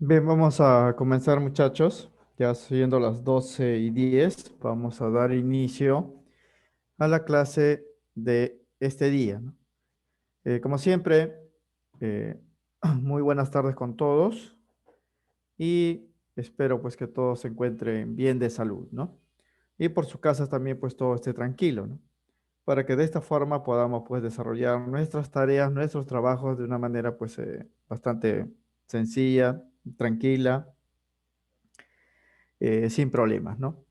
Bien, vamos a comenzar, muchachos. Ya siendo las 12:10, vamos a dar inicio a la clase de este día, ¿no? Como siempre, eh, muy buenas tardes con todos y espero pues que todos se encuentren bien de salud, ¿no? Y por su casa también pues todo esté tranquilo, ¿no? Para que de esta forma podamos pues desarrollar nuestras tareas, nuestros trabajos de una manera pues bastante sencilla, tranquila, sin problemas, ¿no?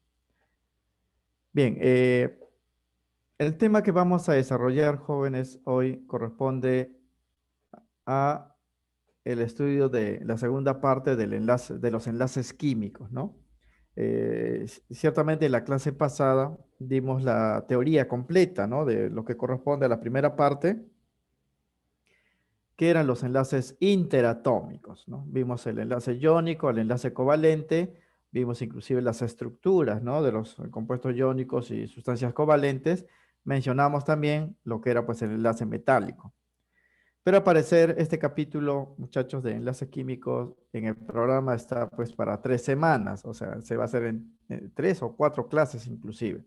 Bien, el tema que vamos a desarrollar, jóvenes, hoy corresponde a el estudio de la segunda parte del enlace, de los enlaces químicos, ¿no? Ciertamente en la clase pasada dimos la teoría completa, ¿no? De lo que corresponde a la primera parte, que eran los enlaces interatómicos, ¿no? Vimos el enlace iónico, el enlace covalente, vimos inclusive las estructuras, ¿no? De los compuestos iónicos y sustancias covalentes. Mencionamos también lo que era pues el enlace metálico. Pero al parecer este capítulo, muchachos, de enlaces químicos en el programa está pues para 3 semanas, o sea, se va a hacer en 3 o 4 clases inclusive.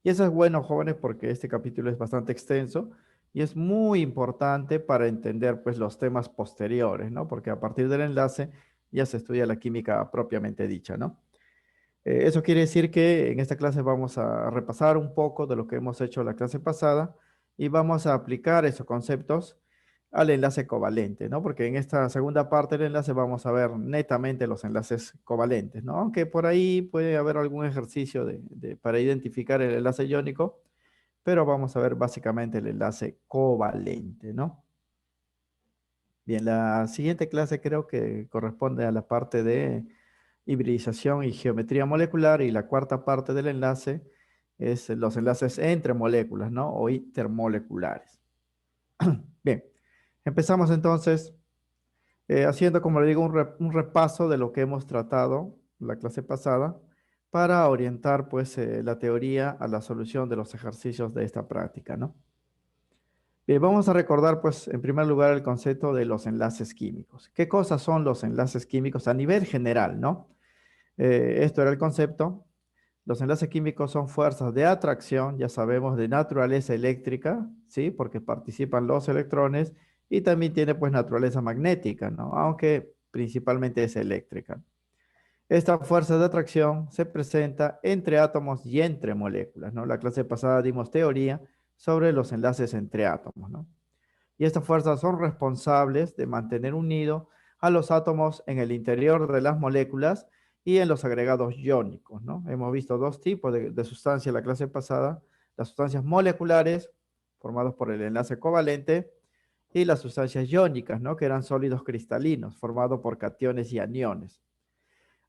Y eso es bueno, jóvenes, porque este capítulo es bastante extenso y es muy importante para entender pues los temas posteriores, ¿no? Porque a partir del enlace ya se estudia la química propiamente dicha, ¿no? Eso quiere decir que en esta clase vamos a repasar un poco de lo que hemos hecho la clase pasada y vamos a aplicar esos conceptos al enlace covalente, ¿no? Porque en esta segunda parte del enlace vamos a ver netamente los enlaces covalentes, ¿no? Aunque por ahí puede haber algún ejercicio para identificar el enlace iónico, pero vamos a ver básicamente el enlace covalente, ¿no? Bien, la siguiente clase creo que corresponde a la parte de hibridización y geometría molecular, y la cuarta parte del enlace es los enlaces entre moléculas, ¿no? O intermoleculares. Bien, empezamos entonces haciendo, como le digo, un repaso de lo que hemos tratado la clase pasada para orientar pues la teoría a la solución de los ejercicios de esta práctica, ¿no? Bien, vamos a recordar pues en primer lugar el concepto de los enlaces químicos. ¿Qué cosas son los enlaces químicos a nivel general, ¿no? Esto era el concepto. Los enlaces químicos son fuerzas de atracción, ya sabemos, de naturaleza eléctrica, ¿sí? Porque participan los electrones y también tiene pues naturaleza magnética, ¿no? Aunque principalmente es eléctrica. Esta fuerza de atracción se presenta entre átomos y entre moléculas, ¿no? La clase pasada dimos teoría sobre los enlaces entre átomos, ¿no? Y estas fuerzas son responsables de mantener unido a los átomos en el interior de las moléculas y en los agregados iónicos, ¿no? Hemos visto dos tipos de sustancias en la clase pasada: las sustancias moleculares, formadas por el enlace covalente, y las sustancias iónicas, ¿no? Que eran sólidos cristalinos, formados por cationes y aniones.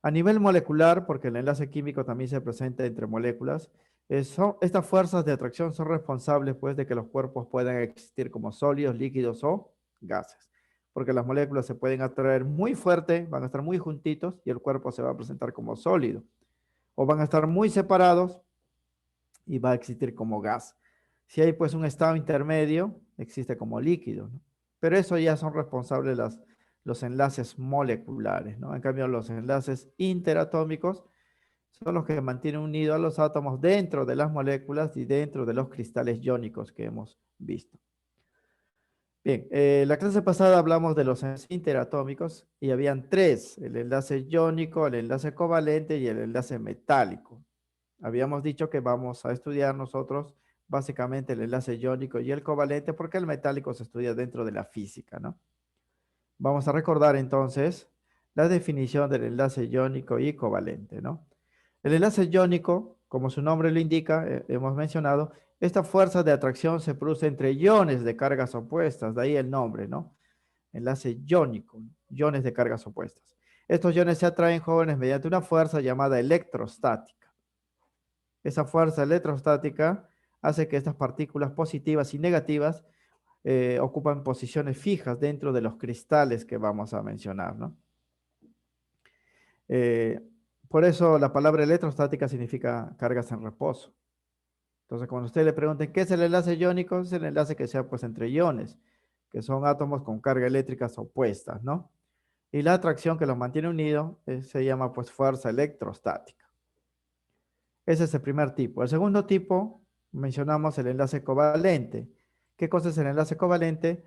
A nivel molecular, porque el enlace químico también se presenta entre moléculas, estas fuerzas de atracción son responsables pues de que los cuerpos puedan existir como sólidos, líquidos o gases. Porque las moléculas se pueden atraer muy fuerte, van a estar muy juntitos y el cuerpo se va a presentar como sólido. O van a estar muy separados y va a existir como gas. Si hay pues un estado intermedio, existe como líquido, ¿no? Pero eso ya son responsables los enlaces moleculares, ¿no? En cambio, los enlaces interatómicos son los que mantienen unidos a los átomos dentro de las moléculas y dentro de los cristales iónicos que hemos visto. Bien, la clase pasada hablamos de los enlaces interatómicos y habían tres: el enlace iónico, el enlace covalente y el enlace metálico. Habíamos dicho que vamos a estudiar nosotros básicamente el enlace iónico y el covalente porque el metálico se estudia dentro de la física, ¿no? Vamos a recordar entonces la definición del enlace iónico y covalente, ¿no? El enlace iónico, como su nombre lo indica, hemos mencionado, esta fuerza de atracción se produce entre iones de cargas opuestas, de ahí el nombre, ¿no? Enlace iónico, iones de cargas opuestas. Estos iones se atraen, jóvenes, mediante una fuerza llamada electrostática. Esa fuerza electrostática hace que estas partículas positivas y negativas ocupan posiciones fijas dentro de los cristales que vamos a mencionar, ¿no? Eh, por eso la palabra electrostática significa cargas en reposo. Entonces, cuando usted le pregunten qué es el enlace iónico, es el enlace que sea pues entre iones, que son átomos con carga eléctricas opuestas, ¿no? Y la atracción que los mantiene unidos se llama pues fuerza electrostática. Ese es el primer tipo. El segundo tipo, mencionamos el enlace covalente. ¿Qué cosa es el enlace covalente?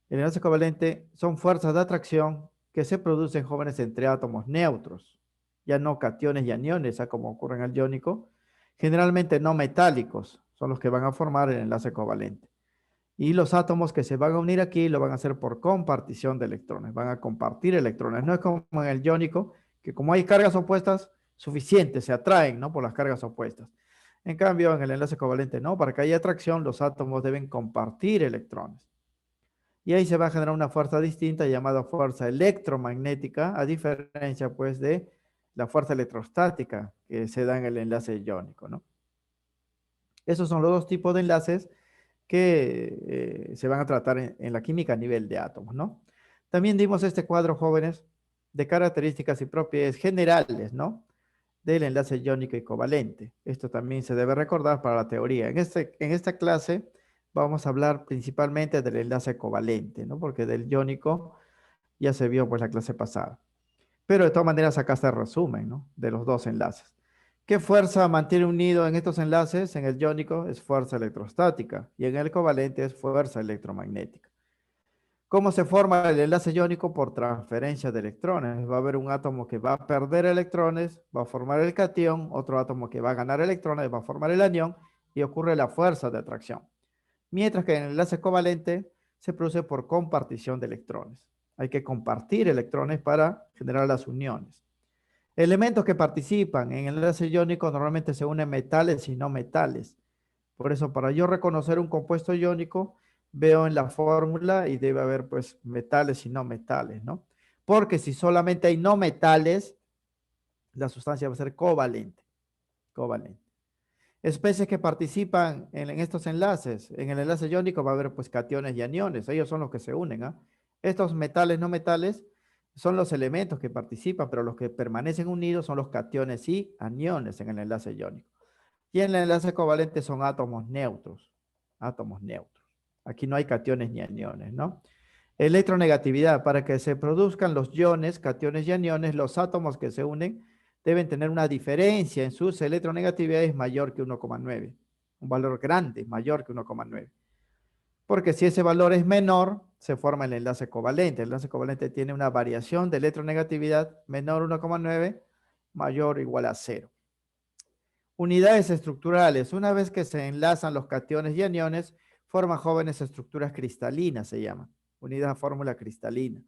El enlace covalente son fuerzas de atracción que se producen, jóvenes, entre átomos neutros, ya no cationes y aniones, como ocurre en el iónico, generalmente no metálicos, son los que van a formar el enlace covalente. Y los átomos que se van a unir aquí lo van a hacer por compartición de electrones, van a compartir electrones. No es como en el iónico, que como hay cargas opuestas, suficientes, se atraen, ¿no? Por las cargas opuestas. En cambio, en el enlace covalente, no, para que haya atracción, los átomos deben compartir electrones. Y ahí se va a generar una fuerza distinta llamada fuerza electromagnética, a diferencia, pues, de la fuerza electrostática que se da en el enlace iónico, ¿no? Esos son los dos tipos de enlaces que se van a tratar en la química a nivel de átomos, ¿no? También dimos este cuadro, jóvenes, de características y propiedades generales, ¿no? Del enlace iónico y covalente. Esto también se debe recordar para la teoría. En esta clase vamos a hablar principalmente del enlace covalente, ¿no? Porque del iónico ya se vio pues la clase pasada. Pero de todas maneras acá está el resumen, ¿no? De los dos enlaces. ¿Qué fuerza mantiene unido en estos enlaces? En el iónico es fuerza electrostática y en el covalente es fuerza electromagnética. ¿Cómo se forma el enlace iónico? Por transferencia de electrones. Va a haber un átomo que va a perder electrones, va a formar el catión, otro átomo que va a ganar electrones, va a formar el anión y ocurre la fuerza de atracción. Mientras que en el enlace covalente se produce por compartición de electrones. Hay que compartir electrones para generar las uniones. Elementos que participan en el enlace iónico normalmente se unen metales y no metales. Por eso, para yo reconocer un compuesto iónico, veo en la fórmula y debe haber pues metales y no metales, ¿no? Porque si solamente hay no metales, la sustancia va a ser covalente. Covalente. Especies que participan en estos enlaces. En el enlace iónico va a haber pues cationes y aniones. Ellos son los que se unen, ¿ah? Estos metales, no metales, son los elementos que participan, pero los que permanecen unidos son los cationes y aniones en el enlace iónico. Y en el enlace covalente son átomos neutros. Átomos neutros. Aquí no hay cationes ni aniones, ¿no? Electronegatividad. Para que se produzcan los iones, cationes y aniones, los átomos que se unen deben tener una diferencia en sus electronegatividades mayor que 1,9. Un valor grande, mayor que 1,9. Porque si ese valor es menor, se forma el enlace covalente. El enlace covalente tiene una variación de electronegatividad menor 1,9, mayor o igual a 0. Unidades estructurales. Una vez que se enlazan los cationes y aniones, forman jóvenes estructuras cristalinas, se llaman. Unidad fórmula cristalina.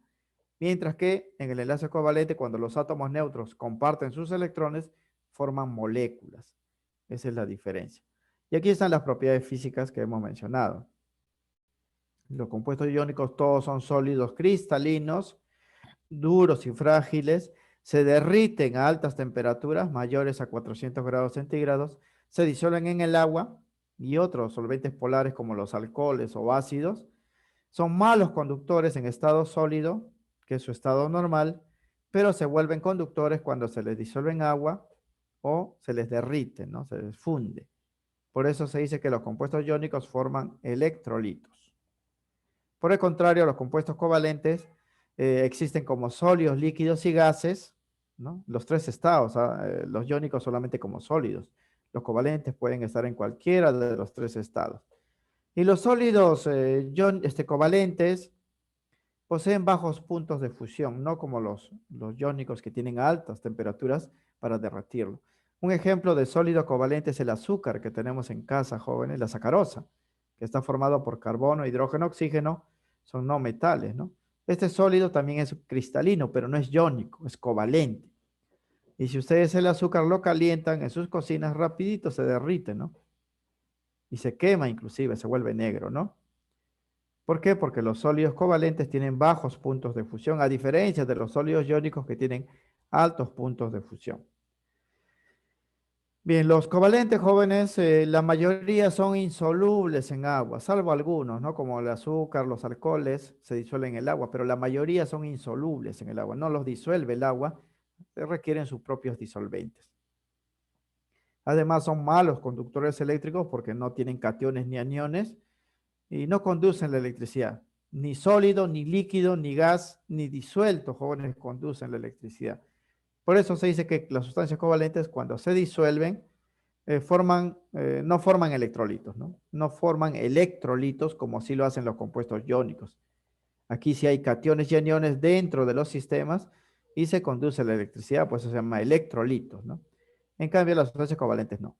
Mientras que en el enlace covalente, cuando los átomos neutros comparten sus electrones, forman moléculas. Esa es la diferencia. Y aquí están las propiedades físicas que hemos mencionado. Los compuestos iónicos todos son sólidos cristalinos, duros y frágiles, se derriten a altas temperaturas mayores a 400 grados centígrados, se disuelven en el agua y otros solventes polares como los alcoholes o ácidos. Son malos conductores en estado sólido, que es su estado normal, pero se vuelven conductores cuando se les disuelve en agua o se les derrite, ¿no? Se les funde. Por eso se dice que los compuestos iónicos forman electrolitos. Por el contrario, los compuestos covalentes existen como sólidos, líquidos y gases, ¿no? Los tres estados, los iónicos solamente como sólidos. Los covalentes pueden estar en cualquiera de los tres estados. Y los sólidos covalentes poseen bajos puntos de fusión, no como los iónicos que tienen altas temperaturas para derretirlo. Un ejemplo de sólido covalente es el azúcar que tenemos en casa, jóvenes, la sacarosa, que está formado por carbono, hidrógeno, oxígeno, son no metales, ¿no? Este sólido también es cristalino, pero no es iónico, es covalente. Y si ustedes el azúcar lo calientan en sus cocinas, rapidito se derrite, ¿no? Y se quema inclusive, se vuelve negro, ¿no? ¿Por qué? Porque los sólidos covalentes tienen bajos puntos de fusión, a diferencia de los sólidos iónicos que tienen altos puntos de fusión. Bien, los covalentes jóvenes, la mayoría son insolubles en agua, salvo algunos, ¿no? Como el azúcar, los alcoholes, se disuelven en el agua, pero la mayoría son insolubles en el agua, no los disuelve el agua, requieren sus propios disolventes. Además, son malos conductores eléctricos porque no tienen cationes ni aniones y no conducen la electricidad. Ni sólido, ni líquido, ni gas, ni disuelto, jóvenes, conducen la electricidad. Por eso se dice que las sustancias covalentes, cuando se disuelven, no forman electrolitos, ¿no? No forman electrolitos como sí lo hacen los compuestos iónicos. Aquí sí hay cationes y aniones dentro de los sistemas y se conduce la electricidad, pues eso se llama electrolitos, ¿no? En cambio, las sustancias covalentes no.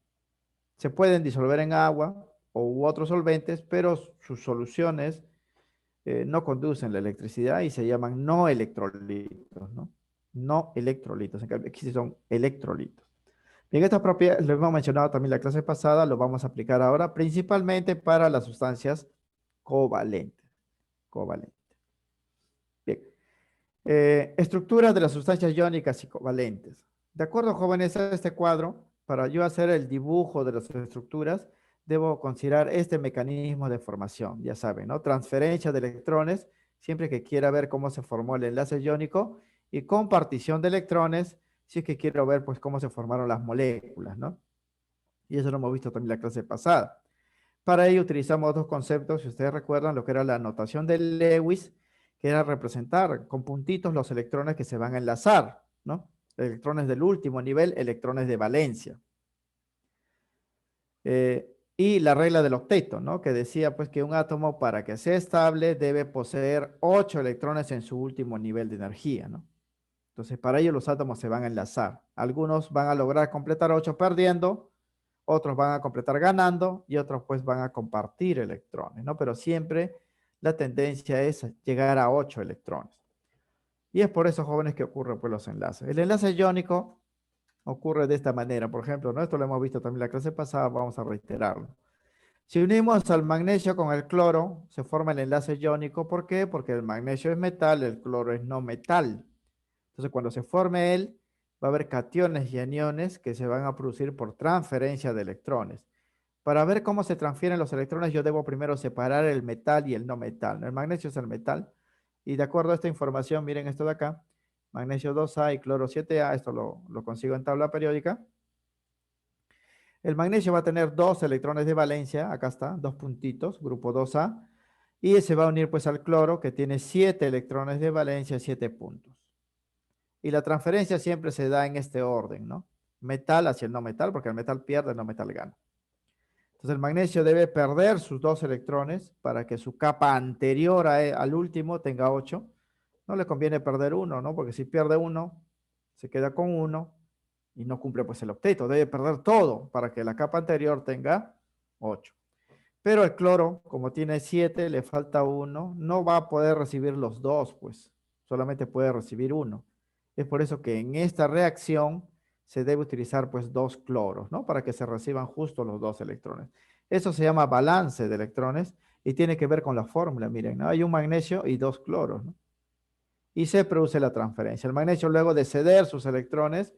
Se pueden disolver en agua u otros solventes, pero sus soluciones no conducen la electricidad y se llaman no electrolitos, ¿no? No electrolitos. En cambio, aquí sí son electrolitos. Bien, estas propiedades, lo hemos mencionado también en la clase pasada, lo vamos a aplicar ahora principalmente para las sustancias covalentes. Covalentes. Bien. Estructuras de las sustancias iónicas y covalentes. De acuerdo, jóvenes, a este cuadro, para yo hacer el dibujo de las estructuras, debo considerar este mecanismo de formación, ya saben, ¿no? Transferencia de electrones, siempre que quiera ver cómo se formó el enlace iónico, y compartición de electrones, si es que quiero ver, pues, cómo se formaron las moléculas, ¿no? Y eso lo hemos visto también en la clase pasada. Para ello utilizamos dos conceptos, si ustedes recuerdan, lo que era la notación de Lewis, que era representar con puntitos los electrones que se van a enlazar, ¿no? Electrones del último nivel, electrones de valencia. Y la regla del octeto, ¿no? Que decía pues que un átomo para que sea estable debe poseer 8 electrones en su último nivel de energía, ¿no? Entonces para ello los átomos se van a enlazar. Algunos van a lograr completar 8 perdiendo, otros van a completar ganando y otros pues van a compartir electrones, ¿no? Pero siempre la tendencia es llegar a 8 electrones. Y es por eso, jóvenes, que ocurren pues los enlaces. El enlace iónico ocurre de esta manera. Por ejemplo, ¿no? Esto lo hemos visto también en la clase pasada, vamos a reiterarlo. Si unimos al magnesio con el cloro, se forma el enlace iónico. ¿Por qué? Porque el magnesio es metal, el cloro es no metal. Entonces, cuando se forme él, va a haber cationes y aniones que se van a producir por transferencia de electrones. Para ver cómo se transfieren los electrones, yo debo primero separar el metal y el no metal. El magnesio es el metal. Y de acuerdo a esta información, miren esto de acá, magnesio 2A y cloro 7A, esto lo consigo en tabla periódica. El magnesio va a tener 2 electrones de valencia, acá está, 2 puntitos, grupo 2A, y se va a unir pues al cloro que tiene 7 electrones de valencia, 7 puntos. Y la transferencia siempre se da en este orden, ¿no? Metal hacia el no metal, porque el metal pierde, el no metal gana. Entonces el magnesio debe perder sus 2 electrones para que su capa anterior al último tenga 8. No le conviene perder uno, ¿no? Porque si pierde uno, se queda con uno y no cumple pues el octeto. Debe perder todo para que la capa anterior tenga 8. Pero el cloro, como tiene 7, le falta uno, no va a poder recibir los 2, pues solamente puede recibir uno. Es por eso que en esta reacción se debe utilizar pues 2 cloros, ¿no? Para que se reciban justo los 2 electrones. Eso se llama balance de electrones y tiene que ver con la fórmula, miren, ¿no? Hay un magnesio y 2 cloros, ¿no? Y se produce la transferencia. El magnesio, luego de ceder sus electrones,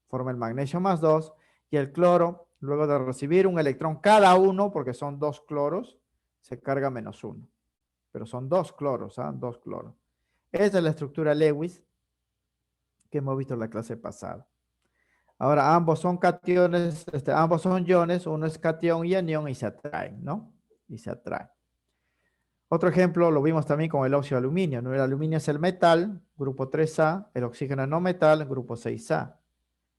forma el magnesio más 2 y el cloro, luego de recibir un electrón cada uno, porque son 2 cloros, se carga menos 1. Pero son 2 cloros, ¿ah? 2 cloros. Esa es la estructura Lewis que hemos visto en la clase pasada. Ahora, ambos son cationes, ambos son iones, uno es cation y anión y se atraen, ¿no? Y se atraen. Otro ejemplo lo vimos también con el óxido de aluminio, ¿no? El aluminio es el metal, grupo 3A, el oxígeno es no metal, grupo 6A.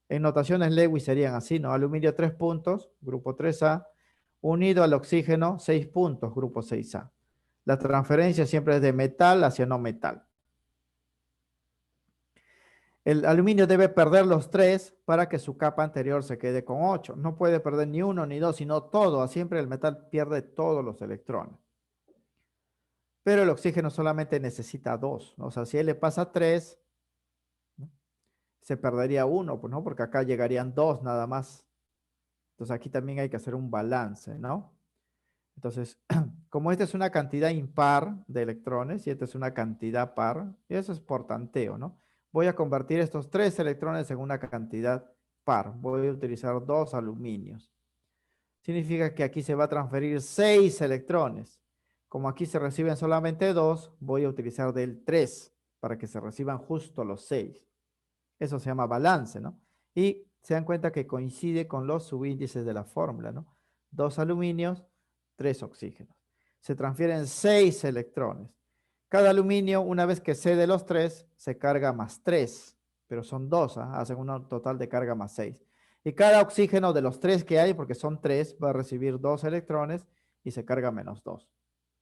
En notaciones Lewis serían así, ¿no? Aluminio 3 puntos, grupo 3A, unido al oxígeno 6 puntos, grupo 6A. La transferencia siempre es de metal hacia no metal. El aluminio debe perder los 3 para que su capa anterior se quede con 8. No puede perder ni uno ni dos, sino todo. Siempre el metal pierde todos los electrones. Pero el oxígeno solamente necesita 2. O sea, si él le pasa 3, ¿no? Se perdería uno, pues, ¿no? Porque acá llegarían 2 nada más. Entonces aquí también hay que hacer un balance, ¿no? Entonces, como esta es una cantidad impar de electrones y esta es una cantidad par, y eso es por tanteo, ¿no? Voy a convertir estos 3 electrones en una cantidad par. Voy a utilizar 2 aluminios. Significa que aquí se va a transferir 6 electrones. Como aquí se reciben solamente 2, voy a utilizar del 3 para que se reciban justo los 6. Eso se llama balance, ¿no? Y se dan cuenta que coincide con los subíndices de la fórmula, ¿no? 2 aluminios, 3 oxígenos. Se transfieren 6 electrones. Cada aluminio, una vez que cede los 3, se carga más 3, pero son 2, hacen un total de carga más 6. Y cada oxígeno de los 3 que hay, porque son 3, va a recibir 2 electrones y se carga menos 2.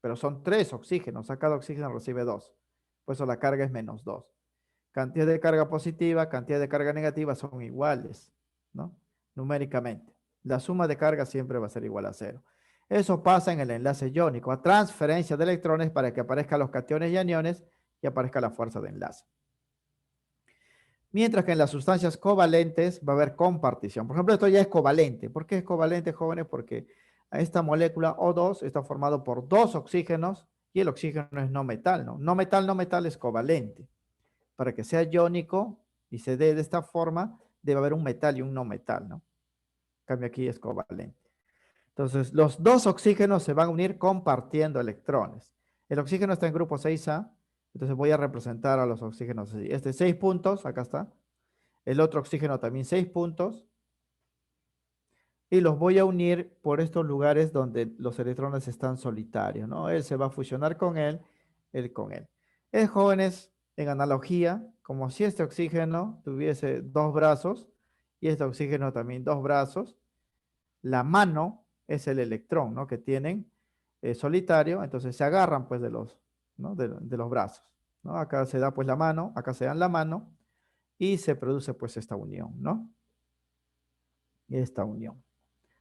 Pero son 3 oxígenos, cada oxígeno recibe 2. Por eso la carga es menos 2. Cantidad de carga positiva, cantidad de carga negativa son iguales, ¿no? Numéricamente. La suma de carga siempre va a ser igual a 0. Eso pasa en el enlace iónico, a transferencia de electrones para que aparezcan los cationes y aniones y aparezca la fuerza de enlace. Mientras que en las sustancias covalentes va a haber compartición. Por ejemplo, esto ya es covalente. ¿Por qué es covalente, jóvenes? Porque esta molécula O2 está formado por 2 oxígenos y el oxígeno es no metal, ¿no? No metal, no metal es covalente. Para que sea iónico y se dé de esta forma, debe haber un metal y un no metal, ¿no? En cambio aquí es covalente. Entonces, los 2 oxígenos se van a unir compartiendo electrones. El oxígeno está en grupo 6A, entonces voy a representar a los oxígenos así. Este 6 puntos, acá está. El otro oxígeno también 6 puntos. Y los voy a unir por estos lugares donde los electrones están solitarios, ¿no? Él se va a fusionar con él con él. Es, jóvenes, en analogía, como si este oxígeno tuviese 2 brazos y este oxígeno también 2 brazos. La mano es el electrón, ¿no? Que tienen solitario, entonces se agarran pues de los, ¿no? de los brazos, ¿no? Acá se da pues la mano, acá se dan la mano y se produce pues esta unión, ¿no? Esta unión.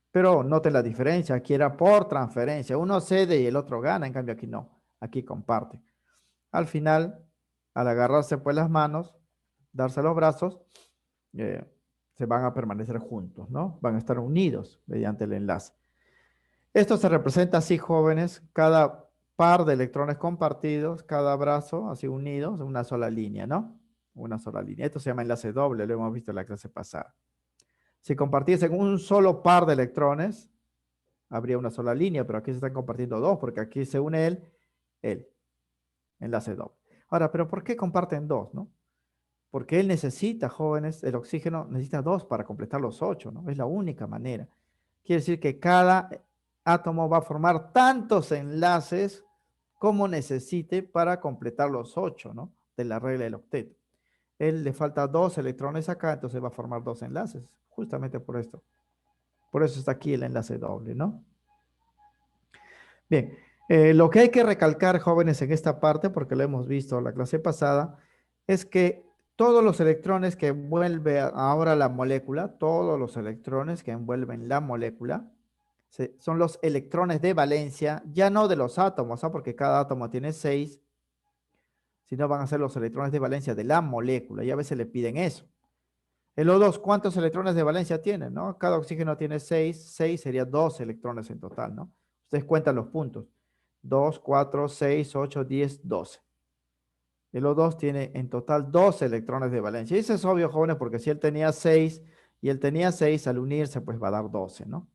Pero noten la diferencia, aquí era por transferencia, uno cede y el otro gana, en cambio aquí no, aquí comparte. Al final, al agarrarse pues las manos, darse los brazos, eh, se van a permanecer juntos, ¿no? Van a estar unidos mediante el enlace. Esto se representa así, jóvenes, cada par de electrones compartidos, cada brazo así unidos, una sola línea, ¿no? Una sola línea. Esto se llama enlace doble, lo hemos visto en la clase pasada. Si compartiesen un solo par de electrones, habría una sola línea, pero aquí se están compartiendo 2, porque aquí se une él, enlace doble. Ahora, ¿pero por qué comparten 2, no? Porque él necesita, jóvenes, el oxígeno necesita 2 para completar los 8, ¿no? Es la única manera. Quiere decir que cada átomo va a formar tantos enlaces como necesite para completar los 8, ¿no? De la regla del octeto. Él le falta 2 electrones acá, entonces va a formar 2 enlaces, justamente por esto. Por eso está aquí el enlace doble, ¿no? Bien, lo que hay que recalcar, jóvenes, en esta parte, porque lo hemos visto en la clase pasada, es que todos los electrones que envuelve ahora la molécula, todos los electrones que envuelven la molécula, son los electrones de valencia, ya no de los átomos, porque cada átomo tiene 6, sino van a ser los electrones de valencia de la molécula, y a veces le piden eso. El O2, ¿cuántos electrones de valencia tiene, no? Cada oxígeno tiene 6, 6 sería 2 electrones en total, ¿no? Ustedes cuentan los puntos. 2, 4, 6, 8, 10, 12. El O2 tiene en total 12 electrones de valencia. Y eso es obvio, jóvenes, porque si él tenía 6 y él tenía 6, al unirse, pues va a dar 12, ¿no?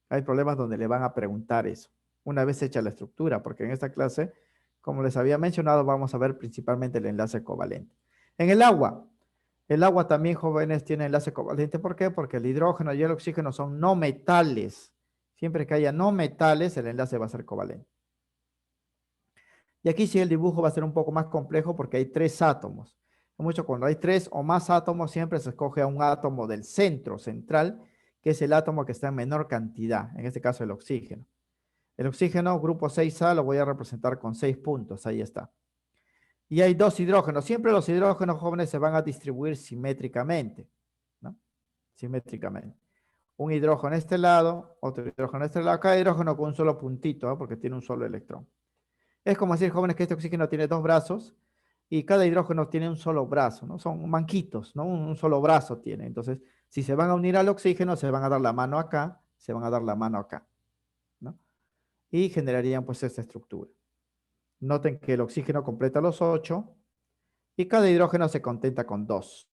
Hay problemas donde le van a preguntar eso, una vez hecha la estructura, porque en esta clase, como les había mencionado, vamos a ver principalmente el enlace covalente. En el agua también, jóvenes, tiene enlace covalente. ¿Por qué? Porque el hidrógeno y el oxígeno son no metales. Siempre que haya no metales, el enlace va a ser covalente. Y aquí sí el dibujo va a ser un poco más complejo porque hay 3 átomos. Mucho cuando hay 3 o más átomos, siempre se escoge a un átomo del centro central, que es el átomo que está en menor cantidad, en este caso el oxígeno. El oxígeno, grupo 6A, lo voy a representar con 6 puntos, ahí está. Y hay 2 hidrógenos. Siempre los hidrógenos, jóvenes, se van a distribuir simétricamente, ¿no? Simétricamente. Un hidrógeno a este lado, otro hidrógeno a este lado. Cada hidrógeno con un solo puntito, ¿no? Porque tiene un solo electrón. Es como decir, jóvenes, que este oxígeno tiene 2 brazos y cada hidrógeno tiene un solo brazo, ¿no? Son manquitos, ¿no? Un solo brazo tiene. Entonces, si se van a unir al oxígeno, se van a dar la mano acá, se van a dar la mano acá, ¿no? Y generarían pues esta estructura. Noten que el oxígeno completa los 8 y cada hidrógeno se contenta con 2,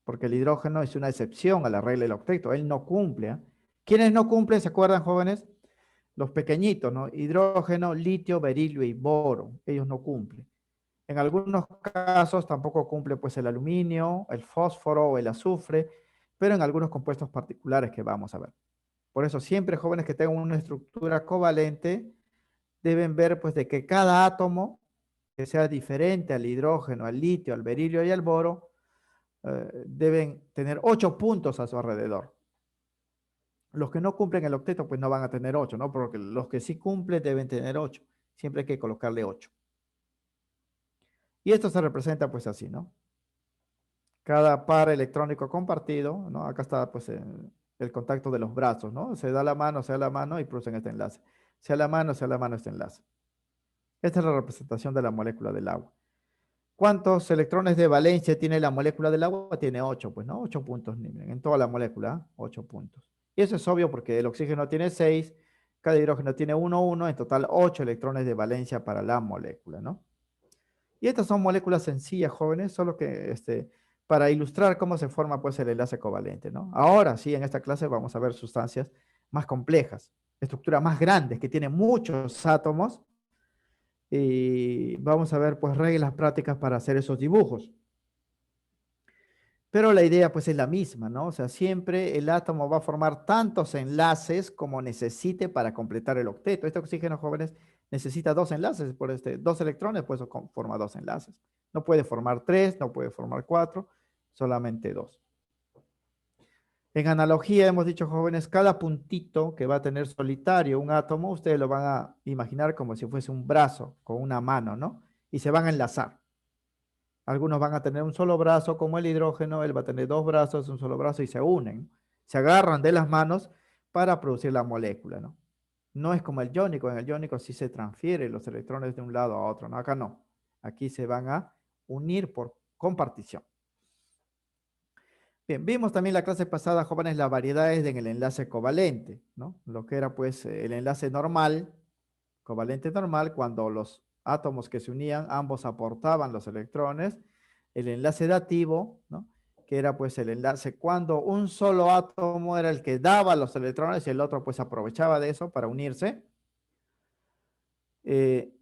porque el hidrógeno es una excepción a la regla del octeto. Él no cumple, ¿eh? ¿Quiénes no cumplen? ¿Se acuerdan, jóvenes? Los pequeñitos, ¿no? Hidrógeno, litio, berilio y boro. Ellos no cumplen. En algunos casos tampoco cumple pues el aluminio, el fósforo o el azufre, pero en algunos compuestos particulares que vamos a ver. Por eso siempre, jóvenes, que tengan una estructura covalente deben ver pues de que cada átomo que sea diferente al hidrógeno, al litio, al berilio y al boro, deben tener 8 puntos a su alrededor. Los que no cumplen el octeto, pues no van a tener 8, ¿no? Porque los que sí cumplen deben tener 8. Siempre hay que colocarle 8. Y esto se representa pues así, ¿no? Cada par electrónico compartido, ¿no? Acá está pues el contacto de los brazos, ¿no? Se da la mano y producen este enlace. Se da la mano este enlace. Esta es la representación de la molécula del agua. ¿Cuántos electrones de valencia tiene la molécula del agua? Tiene 8, pues, ¿no? 8 puntos en toda la molécula, 8 puntos. Y eso es obvio porque el oxígeno tiene 6, cada hidrógeno tiene 1, 1, en total 8 electrones de valencia para la molécula, ¿no? Y estas son moléculas sencillas, jóvenes, solo que para ilustrar cómo se forma pues el enlace covalente, ¿no? Ahora sí, en esta clase vamos a ver sustancias más complejas, estructuras más grandes que tienen muchos átomos y vamos a ver pues reglas prácticas para hacer esos dibujos. Pero la idea pues es la misma, ¿no? O sea, siempre el átomo va a formar tantos enlaces como necesite para completar el octeto. Este oxígeno, jóvenes, necesita 2 enlaces, por 2 electrones, pues forma 2 enlaces. No puede formar 3, no puede formar 4, solamente 2. En analogía hemos dicho, jóvenes, cada puntito que va a tener solitario un átomo, ustedes lo van a imaginar como si fuese un brazo con una mano, ¿no? Y se van a enlazar. Algunos van a tener un solo brazo como el hidrógeno, él va a tener 2 brazos, un solo brazo y se unen, se agarran de las manos para producir la molécula, ¿no? No es como el iónico, en el iónico sí se transfieren los electrones de un lado a otro, ¿no? Acá no, aquí se van a unir por compartición. Bien, vimos también la clase pasada, jóvenes, las variedades en el enlace covalente, ¿no? Lo que era pues el enlace normal, covalente normal, cuando los átomos que se unían, ambos aportaban los electrones, el enlace dativo, ¿no? Que era pues el enlace cuando un solo átomo era el que daba los electrones y el otro pues aprovechaba de eso para unirse. Eh,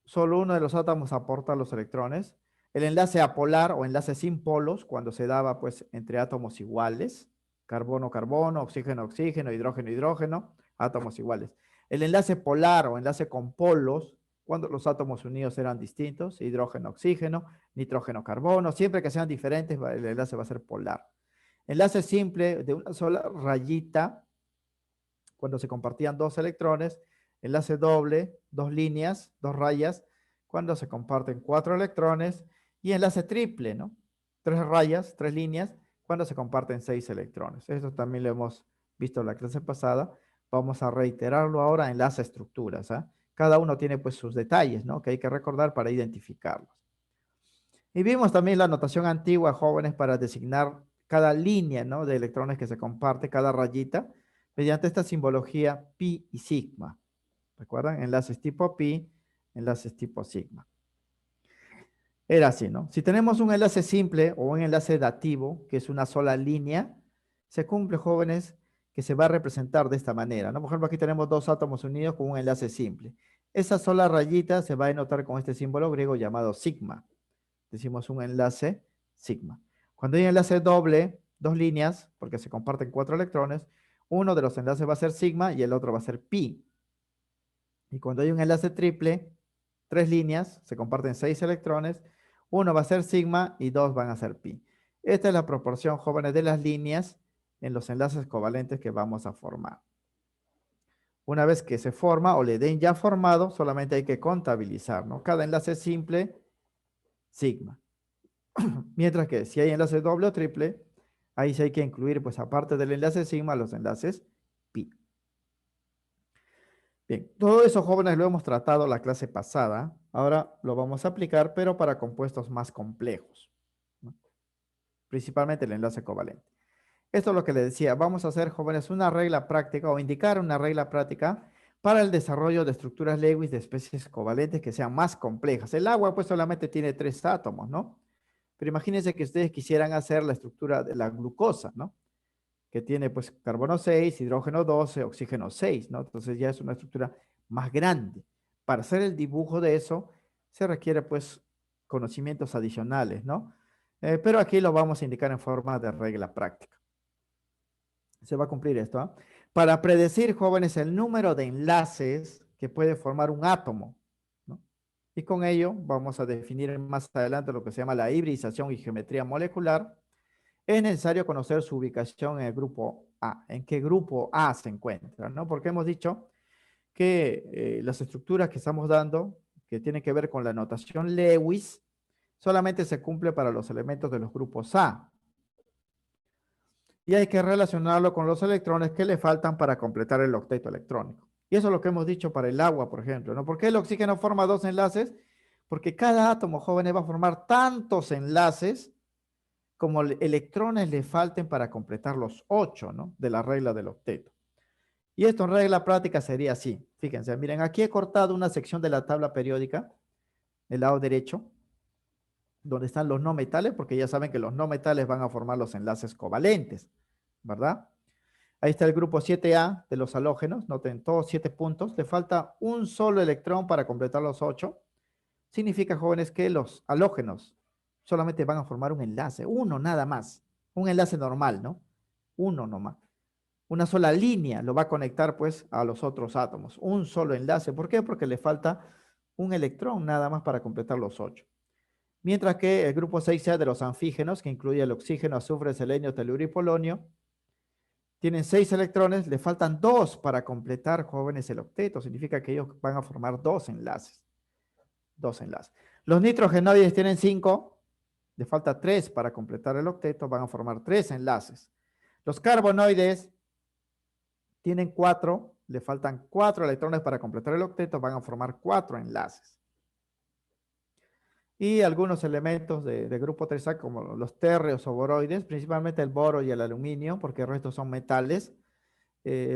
solo uno de los átomos aporta los electrones. El enlace apolar o enlace sin polos, cuando se daba pues entre átomos iguales, carbono-carbono, oxígeno-oxígeno, hidrógeno-hidrógeno, átomos iguales. El enlace polar o enlace con polos, cuando los átomos unidos eran distintos, hidrógeno-oxígeno, nitrógeno-carbono, siempre que sean diferentes, el enlace va a ser polar. Enlace simple de una sola rayita, cuando se compartían 2 electrones, enlace doble, 2 líneas, 2 rayas, cuando se comparten 4 electrones, y enlace triple, ¿no? 3 rayas, 3 líneas, cuando se comparten 6 electrones. Esto también lo hemos visto en la clase pasada. Vamos a reiterarlo ahora en las estructuras. ¿eh? Cada uno tiene pues sus detalles, ¿no? Que hay que recordar para identificarlos. Y vimos también la notación antigua, jóvenes, para designar cada línea, ¿no? De electrones que se comparte, cada rayita, mediante esta simbología pi y sigma. ¿Recuerdan? Enlaces tipo pi, enlaces tipo sigma. Era así, ¿no? Si tenemos un enlace simple o un enlace dativo, que es una sola línea, se cumple, jóvenes, que se va a representar de esta manera, ¿no? Por ejemplo, aquí tenemos 2 átomos unidos con un enlace simple. Esa sola rayita se va a denotar con este símbolo griego llamado sigma. Decimos un enlace sigma. Cuando hay enlace doble, 2 líneas, porque se comparten 4 electrones, uno de los enlaces va a ser sigma y el otro va a ser pi. Y cuando hay un enlace triple, 3 líneas, se comparten 6 electrones, uno va a ser sigma y 2 van a ser pi. Esta es la proporción, jóvenes, de las líneas en los enlaces covalentes que vamos a formar. Una vez que se forma o le den ya formado, solamente hay que contabilizar, ¿no? Cada enlace simple, sigma. Mientras que si hay enlace doble o triple, ahí sí hay que incluir, pues aparte del enlace sigma, los enlaces pi. Bien, todo eso, jóvenes, lo hemos tratado la clase pasada. Ahora lo vamos a aplicar, pero para compuestos más complejos, ¿no? Principalmente el enlace covalente. Esto es lo que les decía. Vamos a hacer, jóvenes, una regla práctica o indicar una regla práctica para el desarrollo de estructuras Lewis de especies covalentes que sean más complejas. El agua, pues, solamente tiene 3 átomos, ¿no? Pero imagínense que ustedes quisieran hacer la estructura de la glucosa, ¿no? Que tiene pues carbono 6, hidrógeno 12, oxígeno 6, ¿no? Entonces ya es una estructura más grande. Para hacer el dibujo de eso se requiere pues conocimientos adicionales, ¿no? Pero aquí lo vamos a indicar en forma de regla práctica. Se va a cumplir esto, ¿ah? Para predecir, jóvenes, el número de enlaces que puede formar un átomo, ¿no? Y con ello vamos a definir más adelante lo que se llama la hibridización y geometría molecular. Es necesario conocer su ubicación en el grupo A, en qué grupo A se encuentra, ¿no? Porque hemos dicho que las estructuras que estamos dando, que tienen que ver con la notación Lewis, solamente se cumple para los elementos de los grupos A. Y hay que relacionarlo con los electrones que le faltan para completar el octeto electrónico. Y eso es lo que hemos dicho para el agua, por ejemplo, ¿no? ¿Por qué el oxígeno forma dos enlaces? Porque cada átomo, jóvenes, va a formar tantos enlaces como electrones le falten para completar los 8, ¿no? De la regla del octeto. Y esto en regla práctica sería así. Fíjense, miren, aquí he cortado una sección de la tabla periódica, el lado derecho, donde están los no metales, porque ya saben que los no metales van a formar los enlaces covalentes, ¿verdad? Ahí está el grupo 7A de los halógenos, noten todos 7 puntos, le falta un solo electrón para completar los 8. Significa, jóvenes, que los halógenos solamente van a formar un enlace, uno nada más, un enlace normal, ¿no? Uno nomás. Una sola línea lo va a conectar pues a los otros átomos, un solo enlace. ¿Por qué? Porque le falta un electrón nada más para completar los 8. Mientras que el grupo 6A de los anfígenos, que incluye el oxígeno, azufre, selenio, teluro y polonio, tienen 6 electrones, le faltan 2 para completar, jóvenes, el octeto. Significa que ellos van a formar 2 enlaces. 2 enlaces. Los nitrogenoides tienen 5, le falta 3 para completar el octeto, van a formar 3 enlaces. Los carbonoides tienen 4, le faltan 4 electrones para completar el octeto, van a formar 4 enlaces. Y algunos elementos de grupo 3A, como los térreos o boroides, principalmente el boro y el aluminio, porque el resto son metales,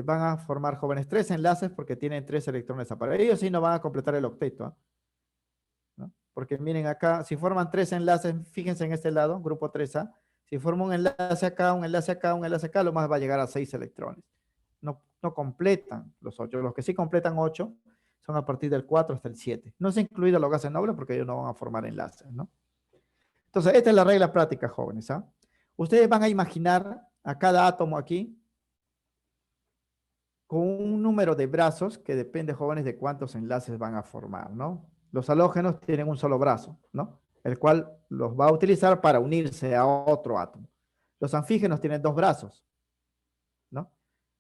van a formar, jóvenes, 3 enlaces porque tienen 3 electrones aparte. Ellos sí no van a completar el octeto, ¿eh? ¿No? Porque miren acá, si forman 3 enlaces, fíjense en este lado, grupo 3A, si forma un enlace acá, un enlace acá, un enlace acá, lo más va a llegar a 6 electrones. No completan los 8. Los que sí completan 8 son a partir del 4 hasta el 7. No se incluido los gases nobles porque ellos no van a formar enlaces, ¿no? Entonces, esta es la regla práctica, jóvenes, ¿ah? Ustedes van a imaginar a cada átomo aquí con un número de brazos que depende, jóvenes, de cuántos enlaces van a formar, ¿no? Los halógenos tienen un solo brazo, ¿no? El cual los va a utilizar para unirse a otro átomo. Los anfígenos tienen 2 brazos, ¿no?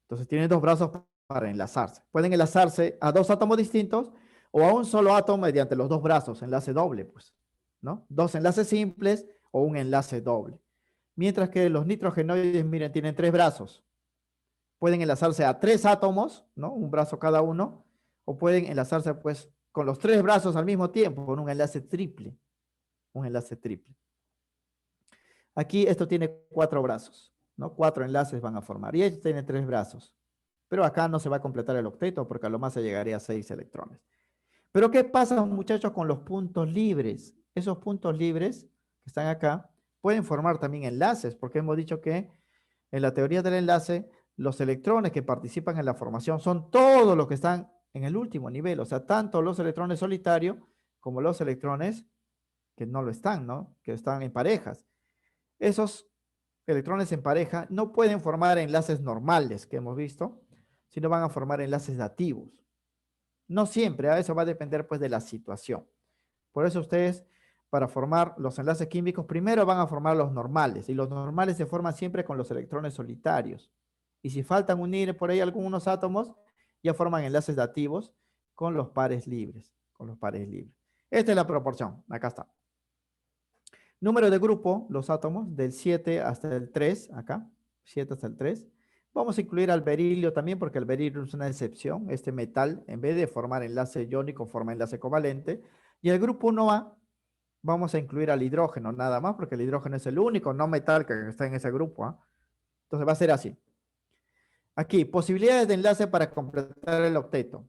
Entonces tienen 2 brazos para enlazarse. Pueden enlazarse a 2 átomos distintos o a un solo átomo mediante los 2 brazos, enlace doble, pues, ¿no? 2 enlaces simples o un enlace doble. Mientras que los nitrogenoides, miren, tienen 3 brazos. Pueden enlazarse a 3 átomos, ¿no? Un brazo cada uno, o pueden enlazarse, pues, con los 3 brazos al mismo tiempo, con un enlace triple. Un enlace triple. Aquí esto tiene 4 brazos, ¿no? 4 enlaces van a formar. Y este tiene 3 brazos. Pero acá no se va a completar el octeto porque a lo más se llegaría a 6 electrones. Pero ¿qué pasa, muchachos, con los puntos libres? Esos puntos libres que están acá pueden formar también enlaces, porque hemos dicho que en la teoría del enlace, los electrones que participan en la formación son todos los que están en el último nivel, o sea, tanto los electrones solitarios como los electrones que no lo están, ¿no? Que están en parejas. Esos electrones en pareja no pueden formar enlaces normales que hemos visto, sino van a formar enlaces dativos. No siempre, a eso va a depender pues de la situación. Por eso ustedes, para formar los enlaces químicos, primero van a formar los normales, y los normales se forman siempre con los electrones solitarios. Y si faltan unir por ahí algunos átomos, ya forman enlaces dativos con los pares libres, con los pares libres. Esta es la proporción, acá está. Número de grupo, los átomos, del 7 hasta el 3, acá, 7 hasta el 3. Vamos a incluir al berilio también, porque el berilio es una excepción. Este metal, en vez de formar enlace iónico, forma enlace covalente. Y el grupo 1A, vamos a incluir al hidrógeno, nada más, porque el hidrógeno es el único no metal que está en ese grupo, ¿ah? Entonces va a ser así. Aquí, posibilidades de enlace para completar el octeto.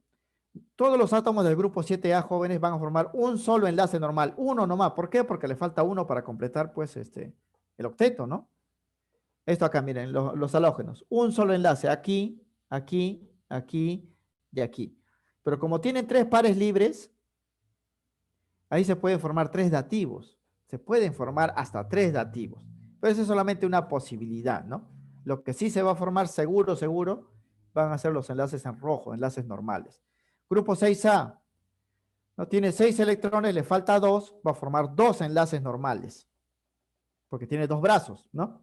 Todos los átomos del grupo 7A, jóvenes, van a formar un solo enlace normal, uno nomás. ¿Por qué? Porque le falta uno para completar, pues, el octeto, ¿no? Esto acá, miren, los halógenos. Un solo enlace, aquí, aquí, aquí y aquí. Pero como tienen 3 pares libres, ahí se pueden formar 3 dativos. Se pueden formar hasta 3 dativos. Pero eso es solamente una posibilidad, ¿no? Lo que sí se va a formar seguro, seguro, van a ser los enlaces en rojo, enlaces normales. Grupo 6A, ¿no? Tiene 6 electrones, le falta 2, va a formar 2 enlaces normales, porque tiene 2 brazos, ¿no?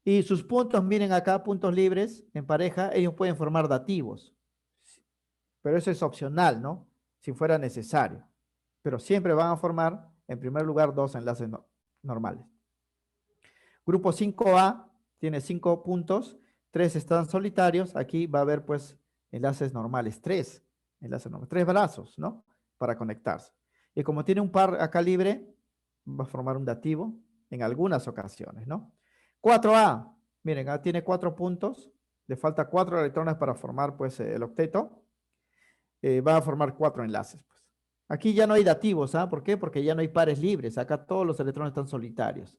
Y sus puntos, miren acá, puntos libres en pareja, ellos pueden formar dativos, pero eso es opcional, ¿no? Si fuera necesario. Pero siempre van a formar, en primer lugar, 2 enlaces normales. Grupo 5A tiene 5 puntos, 3 están solitarios. Aquí va a haber, pues, enlaces normales, 3 enlaces normales, 3 brazos, ¿no? Para conectarse. Y como tiene un par acá libre, va a formar un dativo en algunas ocasiones, ¿no? 4A, miren, tiene 4 puntos, le falta 4 electrones para formar, pues, el octeto. Va a formar 4 enlaces, pues. Aquí ya no hay dativos, ¿ah? ¿Por qué? Porque ya no hay pares libres. Acá todos los electrones están solitarios.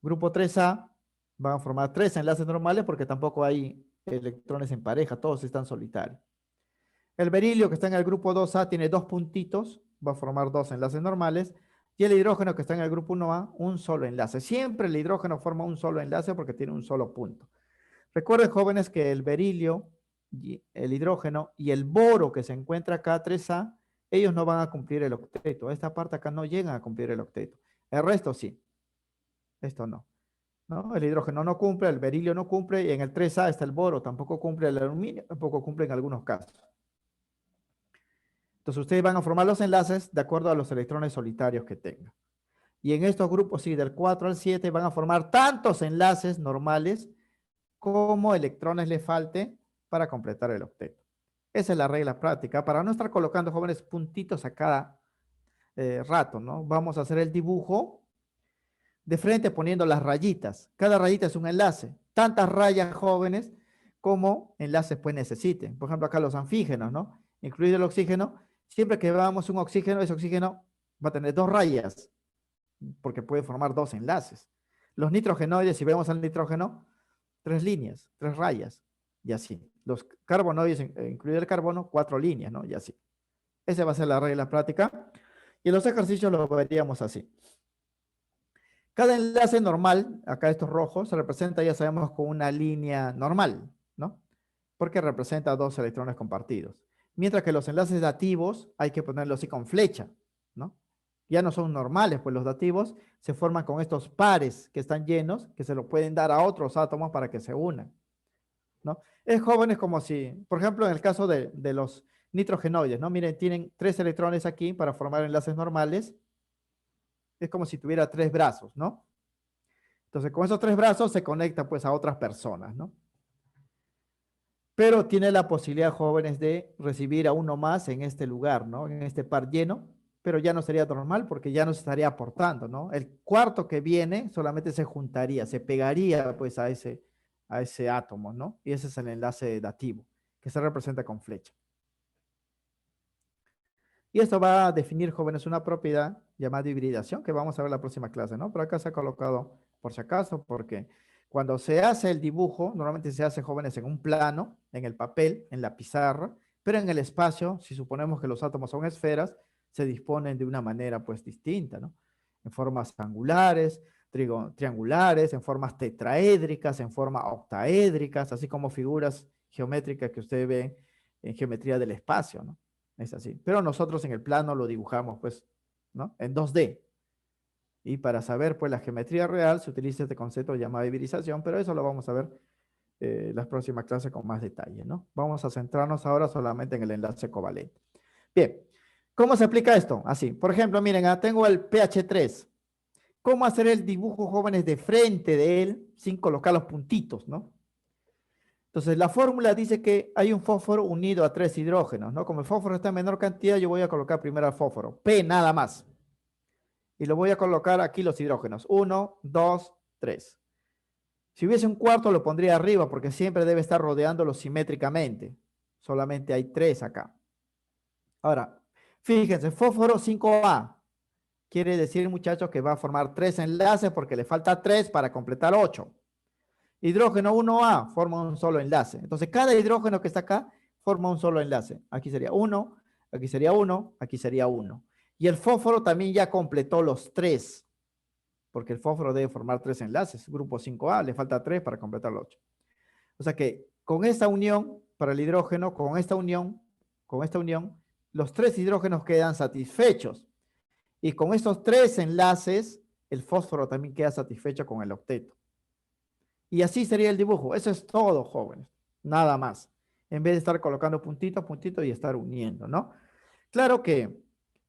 Grupo 3A van a formar 3 enlaces normales porque tampoco hay electrones en pareja, todos están solitarios. El berilio que está en el grupo 2A tiene 2 puntitos, va a formar 2 enlaces normales. Y el hidrógeno que está en el grupo 1A, un solo enlace. Siempre el hidrógeno forma un solo enlace porque tiene un solo punto. Recuerden, jóvenes, que el berilio, el hidrógeno y el boro que se encuentra acá, 3A, ellos no van a cumplir el octeto. Esta parte acá no llegan a cumplir el octeto. El resto sí. Esto no. ¿No? El hidrógeno no cumple, el berilio no cumple, y en el 3A está el boro, tampoco cumple el aluminio, tampoco cumple en algunos casos. Entonces ustedes van a formar los enlaces de acuerdo a los electrones solitarios que tengan. Y en estos grupos, sí, del 4 al 7 van a formar tantos enlaces normales como electrones le falte para completar el octeto. Esa es la regla práctica, para no estar colocando, jóvenes, puntitos a cada rato, ¿no? Vamos a hacer el dibujo de frente poniendo las rayitas. Cada rayita es un enlace. Tantas rayas, jóvenes, como enlaces pues necesiten. Por ejemplo, acá los anfígenos, ¿no? Incluido el oxígeno. Siempre que veamos un oxígeno, ese oxígeno va a tener 2 rayas, porque puede formar 2 enlaces. Los nitrogenoides, si vemos al nitrógeno, 3 líneas, 3 rayas, y así. Los carbonoides, incluido el carbono, 4 líneas, ¿no? Y así. Esa va a ser la regla práctica. Y en los ejercicios lo veríamos así. Cada enlace normal, acá estos rojos, se representa, ya sabemos, con una línea normal, ¿no? Porque representa 2 electrones compartidos. Mientras que los enlaces dativos hay que ponerlos así con flecha, ¿no? Ya no son normales, pues los dativos se forman con estos pares que están llenos, que se lo pueden dar a otros átomos para que se unan, ¿no? Es jóvenes como si, por ejemplo, en el caso de los nitrogenoides, ¿no? Miren, tienen 3 electrones aquí para formar enlaces normales. Es como si tuviera 3 brazos, ¿no? Entonces, con esos 3 brazos se conecta pues a otras personas, ¿no? Pero tiene la posibilidad, jóvenes, de recibir a uno más en este lugar, ¿no? En este par lleno, pero ya no sería normal porque ya no se estaría aportando, ¿no? El cuarto que viene solamente se juntaría, se pegaría pues a ese átomo, ¿no? Y ese es el enlace dativo, que se representa con flecha. Y esto va a definir, jóvenes, una propiedad llamada hibridación, que vamos a ver en la próxima clase, ¿no? Pero acá se ha colocado por si acaso, porque cuando se hace el dibujo, normalmente se hace, jóvenes, en un plano, en el papel, en la pizarra, pero en el espacio, si suponemos que los átomos son esferas, se disponen de una manera, pues, distinta, ¿no? En formas angulares, triangulares, en formas tetraédricas, en formas octaédricas, así como figuras geométricas que ustedes ven en geometría del espacio, ¿no? Es así. Pero nosotros en el plano lo dibujamos, pues, ¿no? En 2D. Y para saber, pues, la geometría real se utiliza este concepto llamado hibridación, pero eso lo vamos a ver en las próximas clases con más detalle, ¿no? Vamos a centrarnos ahora solamente en el enlace covalente. Bien, ¿cómo se aplica esto? Así, por ejemplo, miren, tengo el pH3. ¿Cómo hacer el dibujo, jóvenes, de frente de él sin colocar los puntitos, ¿no? Entonces, la fórmula dice que hay un fósforo unido a 3 hidrógenos, ¿no? Como el fósforo está en menor cantidad, yo voy a colocar primero al fósforo, P nada más. Y lo voy a colocar aquí los hidrógenos, 1, 2, 3. Si hubiese un cuarto, lo pondría arriba, porque siempre debe estar rodeándolo simétricamente. Solamente hay 3 acá. Ahora, fíjense, fósforo 5A. Quiere decir, muchachos, que va a formar 3 enlaces porque le falta 3 para completar 8. Hidrógeno 1A forma un solo enlace. Entonces, cada hidrógeno que está acá forma un solo enlace. Aquí sería 1, aquí sería 1, aquí sería 1. Y el fósforo también ya completó los 3, porque el fósforo debe formar 3 enlaces. Grupo 5A, le falta 3 para completar los 8. O sea que con esta unión, para el hidrógeno, con esta unión, los 3 hidrógenos quedan satisfechos. Y con estos 3 enlaces, el fósforo también queda satisfecho con el octeto. Y así sería el dibujo. Eso es todo, jóvenes. Nada más. En vez de estar colocando puntitos, puntitos y estar uniendo, ¿no? Claro que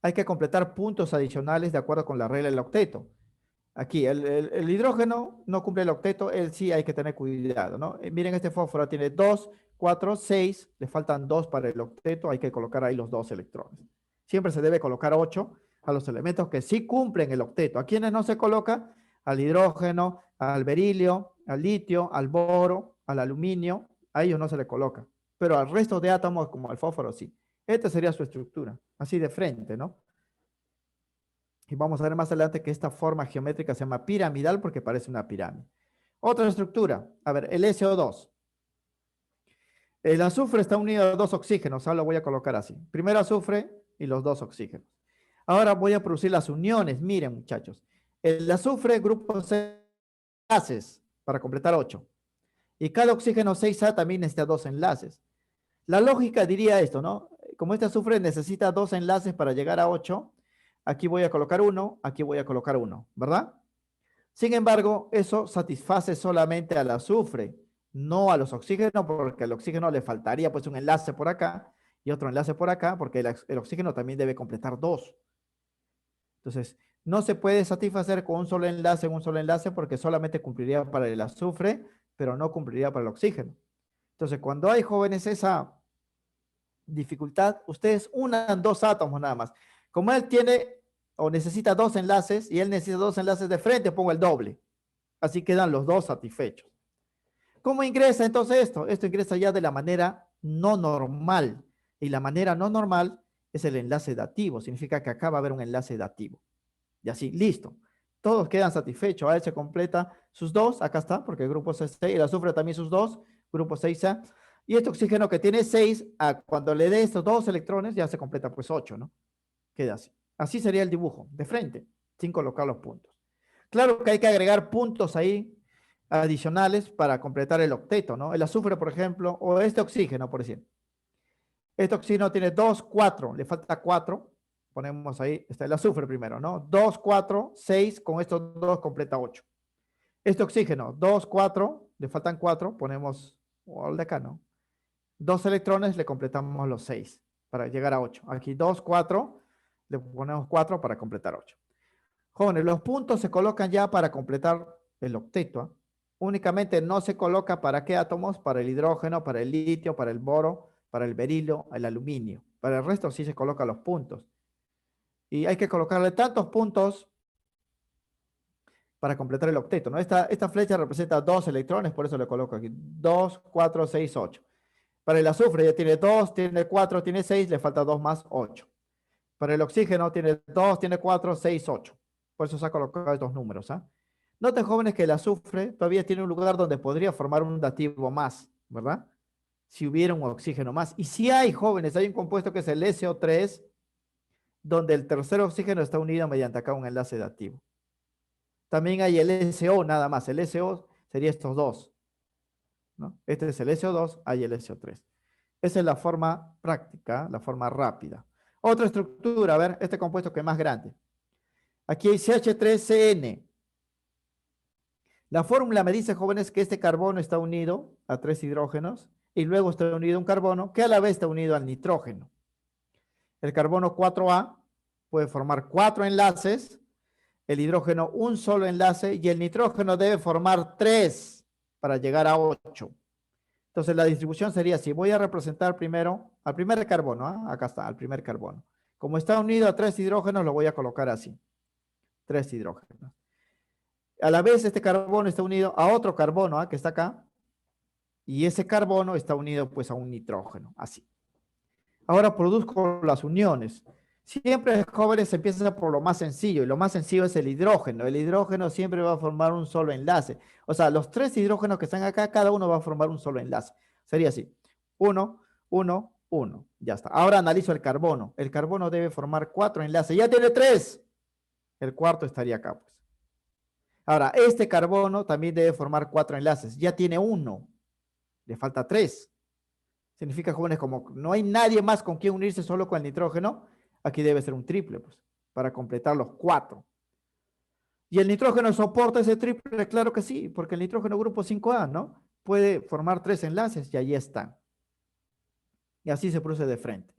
hay que completar puntos adicionales de acuerdo con la regla del octeto. Aquí, el hidrógeno no cumple el octeto, él sí hay que tener cuidado, ¿no? Miren, este fósforo tiene 2, 4, 6, le faltan 2 para el octeto, hay que colocar ahí los 2 electrones. Siempre se debe colocar 8 a los elementos que sí cumplen el octeto. ¿A quiénes no se coloca? Al hidrógeno, al berilio, al litio, al boro, al aluminio, a ellos no se le coloca. Pero al resto de átomos, como al fósforo, sí. Esta sería su estructura, así de frente, ¿no? Y vamos a ver más adelante que esta forma geométrica se llama piramidal porque parece una pirámide. Otra estructura, a ver, el SO2. El azufre está unido a 2 oxígenos, ahora lo voy a colocar así. Primero azufre y los 2 oxígenos. Ahora voy a producir las uniones, miren muchachos. El azufre, grupo 6 enlaces para completar 8. Y cada oxígeno 6A también necesita 2 enlaces. La lógica diría esto, ¿no? Como este azufre necesita 2 enlaces para llegar a 8, aquí voy a colocar 1, aquí voy a colocar 1, ¿verdad? Sin embargo, eso satisface solamente al azufre, no a los oxígenos, porque al oxígeno le faltaría pues un enlace por acá y otro enlace por acá, porque el oxígeno también debe completar 2. Entonces, no se puede satisfacer con un solo enlace, porque solamente cumpliría para el azufre, pero no cumpliría para el oxígeno. Entonces, cuando hay, jóvenes, esa dificultad, ustedes unan 2 átomos nada más. Como él tiene o necesita 2 enlaces y él necesita 2 enlaces de frente, pongo el doble. Así quedan los 2 satisfechos. ¿Cómo ingresa entonces esto? Esto ingresa ya de la manera no normal. Y la manera no normal es el enlace dativo. Significa que acá va a haber un enlace dativo. Y así, listo. Todos quedan satisfechos. A él se completa sus 2. Acá está, porque el grupo 6, el azufre también sus 2. Grupo 6A. Y este oxígeno que tiene 6, cuando le dé estos 2 electrones, ya se completa pues 8, ¿no? Queda así. Así sería el dibujo, de frente, sin colocar los puntos. Claro que hay que agregar puntos ahí adicionales para completar el octeto, ¿no? El azufre, por ejemplo, o este oxígeno, por decir. Este oxígeno tiene 2, 4, le falta 4. Ponemos ahí, está el azufre primero, ¿no? 2, 4, 6, con estos 2 completa 8. Este oxígeno, 2, 4, le faltan 4, ponemos, el de acá, ¿no? 2 electrones, le completamos los 6 para llegar a 8. Aquí 2, 4, le ponemos 4 para completar 8. Jóvenes, los puntos se colocan ya para completar el octeto. ¿Eh? Únicamente no se coloca para qué átomos, para el hidrógeno, para el litio, para el boro, para el berilio, el aluminio. Para el resto sí se colocan los puntos. Y hay que colocarle tantos puntos para completar el octeto, ¿no? Esta flecha representa 2 electrones, por eso le coloco aquí. 2, 4, 6, 8. Para el azufre ya tiene 2, tiene 4, tiene 6, le falta 2 más 8. Para el oxígeno tiene 2, tiene 4, 6, 8. Por eso se ha colocado estos números. ¿Ah? Noten, jóvenes, que el azufre todavía tiene un lugar donde podría formar un dativo más, ¿verdad? Si hubiera un oxígeno más. Y si hay, jóvenes, hay un compuesto que es el SO3, donde el tercer oxígeno está unido mediante acá un enlace dativo. También hay el SO nada más. El SO sería estos dos, ¿no? Este es el SO2, hay el SO3. Esa es la forma práctica, la forma rápida. Otra estructura, a ver, este compuesto que es más grande. Aquí hay CH3CN. La fórmula me dice, jóvenes, que este carbono está unido a 3 hidrógenos y luego está unido a un carbono que a la vez está unido al nitrógeno. El carbono 4A puede formar 4 enlaces, el hidrógeno un solo enlace y el nitrógeno debe formar 3 para llegar a 8. Entonces la distribución sería así. Voy a representar primero al primer carbono. ¿Eh? Acá está, al primer carbono. Como está unido a 3 hidrógenos, lo voy a colocar así. 3 hidrógenos. A la vez este carbono está unido a otro carbono que está acá. Y ese carbono está unido pues a un nitrógeno. Así. Ahora produzco las uniones. Siempre, jóvenes, se empieza por lo más sencillo. Y lo más sencillo es el hidrógeno. El hidrógeno siempre va a formar un solo enlace. O sea, los 3 hidrógenos que están acá, cada uno va a formar un solo enlace. Sería así. 1, 1, 1. Ya está. Ahora analizo el carbono. El carbono debe formar 4 enlaces. Ya tiene 3. El cuarto estaría acá, pues. Ahora, este carbono también debe formar 4 enlaces. Ya tiene 1. Le falta 3. Significa, jóvenes, como no hay nadie más con quien unirse solo con el nitrógeno, aquí debe ser un triple, pues, para completar los 4. ¿Y el nitrógeno soporta ese triple? Claro que sí, porque el nitrógeno grupo 5A, ¿no? Puede formar 3 enlaces y allí están. Y así se produce de frente.